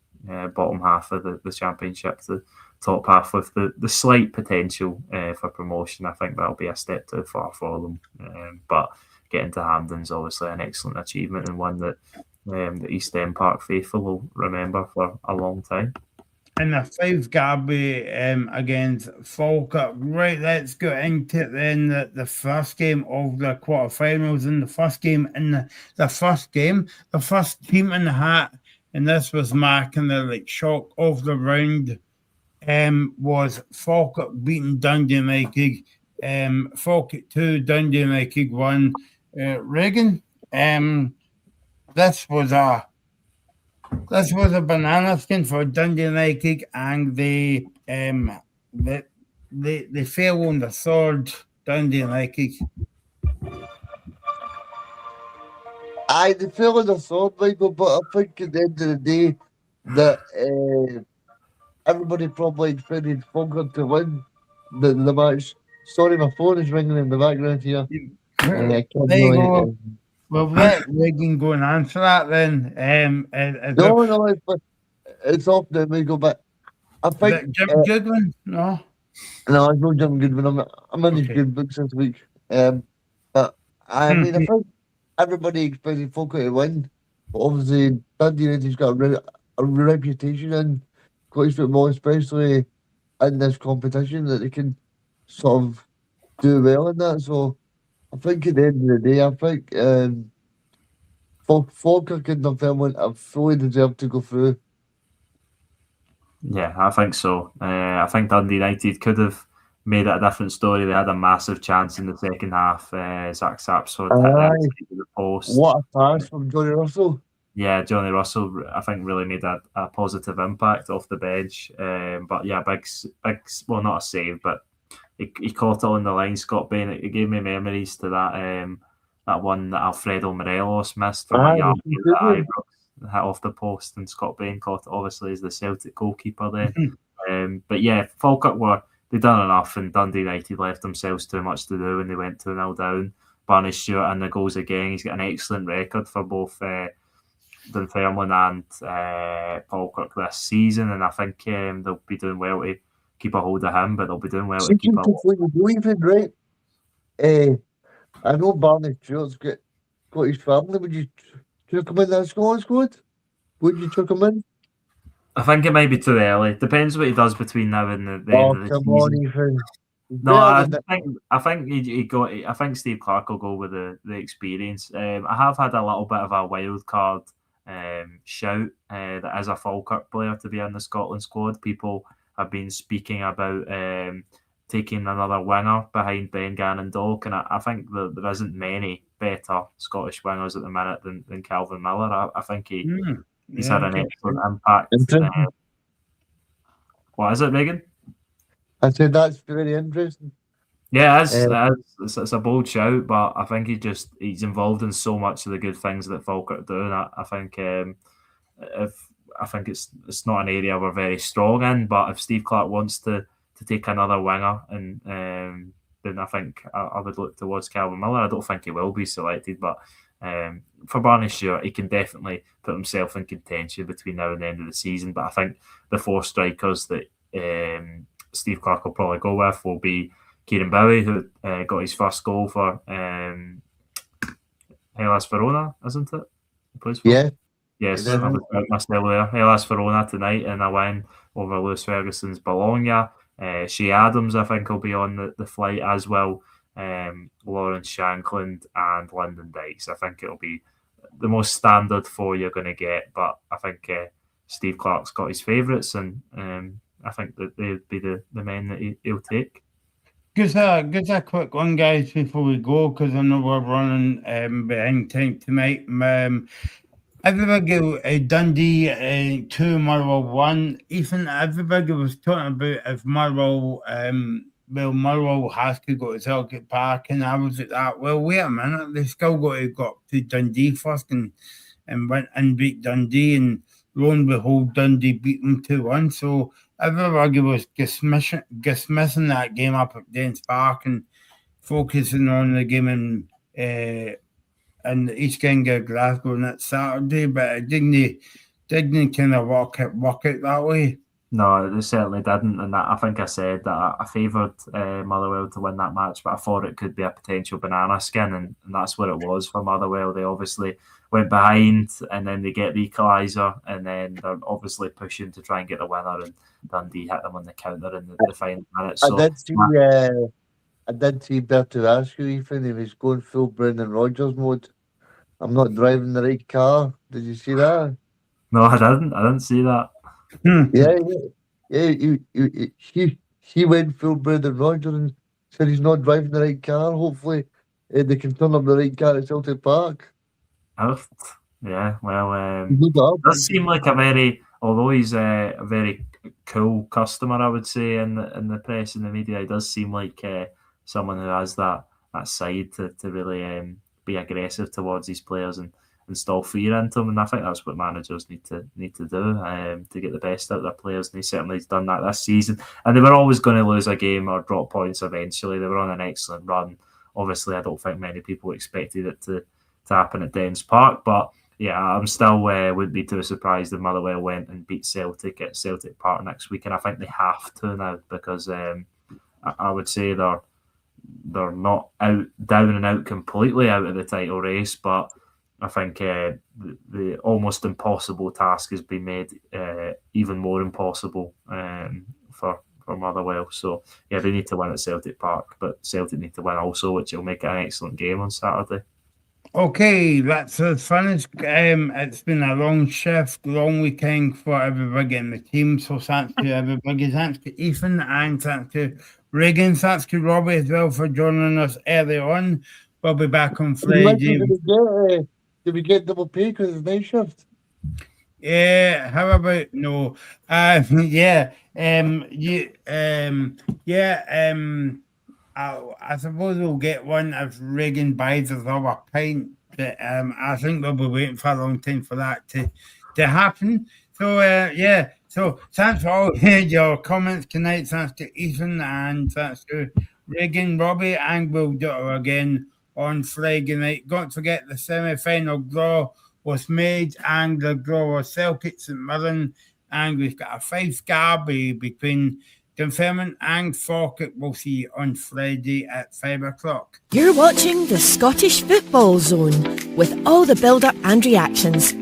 [SPEAKER 4] bottom half of the championship to top half with the slight potential for promotion. I think that'll be a step too far for them, but getting to Hampden's obviously an excellent achievement and one that the East End Park faithful will remember for a long time.
[SPEAKER 2] And the 5 Derby against Falkirk. Right, let's go into then the first game of the quarterfinals. And the first game the first team in the hat, and this was marking the shock of the round, was Falkirk beating Dundee United. Falkirk 2, Dundee United 1. Reagan, this was a banana skin for Dundee United, and they fell on the sword. Dundee United.
[SPEAKER 5] Aye, they fell on the sword, Michael, but I think at the end of the day that everybody probably expected Falkirk to win the match. Sorry, my phone is ringing in the background here.
[SPEAKER 2] There you go. Well, let Reagan go and answer that then.
[SPEAKER 5] No, it's off now, Michael, but I think...
[SPEAKER 2] Jim Goodwin? No?
[SPEAKER 5] No, it's not Jim Goodwin. I'm in his good books this week. But I mean, I think everybody expected Falkirk to win. But obviously, Dundee United's got a reputation in Scottish football, especially in this competition, that they can sort of do well in that. So I think at the end of the day, I think Falkirk and Dunfermline have fully deserved to go through.
[SPEAKER 4] Yeah, I think so. I think Dundee United could have made it a different story. They had a massive chance in the second half. Zach Sapsford hit the post.
[SPEAKER 5] What a pass from Johnny Russell.
[SPEAKER 4] Yeah, Johnny Russell, I think, really made a positive impact off the bench. But yeah, big, well, not a save, but he caught it on the line, Scott Bain. It gave me memories to that one that Alfredo Morelos missed from a yard that Ibrox hit off the post, and Scott Bain caught it, obviously, as the Celtic goalkeeper then. But yeah, Falkirk they'd done enough, and Dundee United left themselves too much to do when they went 2-0 down. Barney Stewart and the goals again. He's got an excellent record for both Dunfermline and Falkirk this season, and I think they'll be doing well to keep a hold of him, but they'll be doing well to keep a hold.
[SPEAKER 5] Right? I know Barney Stewart's got his family. Would you chuck him in that squad? Would you chuck him in?
[SPEAKER 4] I think it might be too early. Depends what he does between now and the end of the season.
[SPEAKER 5] On, Ethan.
[SPEAKER 4] No, I think Steve Clarke will go with the experience. I have had a little bit of a wild card shout that as a Falkirk player to be in the Scotland squad. People have been speaking about taking another winger behind Ben Gannon-Doak, and I think there isn't many better Scottish wingers at the minute than Calvin Miller. I think he's had an excellent impact. What is it, Megan?
[SPEAKER 5] I said that's very interesting.
[SPEAKER 4] Yeah, it's a bold shout, but I think he's involved in so much of the good things that Falkirk do, and I think it's not an area we're very strong in. But if Steve Clarke wants to take another winger, and then I think I would look towards Calvin Miller. I don't think he will be selected, but for Barney Stewart, he can definitely put himself in contention between now and the end of the season. But I think the 4 strikers that Steve Clarke will probably go with will be Kieran Bowie, who got his first goal for Hellas Verona, isn't it? He plays for?
[SPEAKER 5] Yeah.
[SPEAKER 4] Yes,
[SPEAKER 5] Yeah.
[SPEAKER 4] I was myself there. Hellas Verona tonight in a win over Lewis Ferguson's Bologna. Shea Adams, I think, will be on the flight as well. Lawrence Shankland and Lyndon Dykes. I think it'll be the most standard four you're going to get, but I think Steve Clarke's got his favourites, and I think that they'd be the men that he'll take.
[SPEAKER 2] Just a quick one, guys, before we go, because I know we're running behind time tonight. Everybody, Dundee 2, Motherwell 1. Ethan, everybody was talking about if Motherwell, Motherwell has to go to Celtic Park, and I was at that. Well, wait a minute, they still got to go up to Dundee first and went and beat Dundee, and lo and behold, Dundee beat them 2-1. So everybody was dismissing that game up at Dens Park and focusing on the game in the East End of Glasgow on that Saturday, but it didn't kind of work out that way.
[SPEAKER 4] No, they certainly didn't, and I think I said that I favoured Motherwell to win that match, but I thought it could be a potential banana skin, and that's what it was for Motherwell. They obviously went behind, and then they get the equaliser, and then they're obviously pushing to try and get the winner, and Dundee hit them on the counter in the final minute. So,
[SPEAKER 5] I did see Bertie ask you, Ethan, he was going full Brendan Rodgers mode. I'm not driving the right car. Did you see that?
[SPEAKER 4] No, I didn't see that.
[SPEAKER 5] He went full Brendan Rodgers and said he's not driving the right car. Hopefully, they can turn up the right car at Celtic Park.
[SPEAKER 4] Yeah, well, it does seem like although he's a very cool customer, I would say, in the press and the media, he does seem like someone who has that side to really be aggressive towards these players and install fear into them, and I think that's what managers need to do to get the best out of their players, and he certainly has done that this season. And they were always going to lose a game or drop points eventually. They were on an excellent run. Obviously, I don't think many people expected it to happen at Dens Park, but yeah, I'm still wouldn't be too surprised if Motherwell went and beat Celtic at Celtic Park next week, and I think they have to now, because I would say they're not down and out completely out of the title race, but I think the almost impossible task has been made even more impossible for Motherwell. So yeah, they need to win at Celtic Park, but Celtic need to win also, which will make it an excellent game on Saturday.
[SPEAKER 2] Okay, that's finished. It's been a long shift, long weekend for everybody in the team. So thanks to everybody. Thanks to Ethan, and thanks to Regan. Thanks to Robbie as well for joining us early on. We'll be back on Friday.
[SPEAKER 5] Did we get double pay because it's night shift?
[SPEAKER 2] Yeah, how about no? I suppose we'll get one if Reagan buys us all a pint, but I think we'll be waiting for a long time for that to happen. So so thanks for all your comments tonight. Thanks to Ethan and thanks to Reagan, Robbie, and we'll do it again on Friday night. Don't forget the semi-final draw was made, and the draw was Celtic St Mirren, and we've got a 5 between Dunfermline and Falkirk. We'll see you on Friday at 5 o'clock.
[SPEAKER 1] You're watching the Scottish Football Zone with all the build-up and reactions.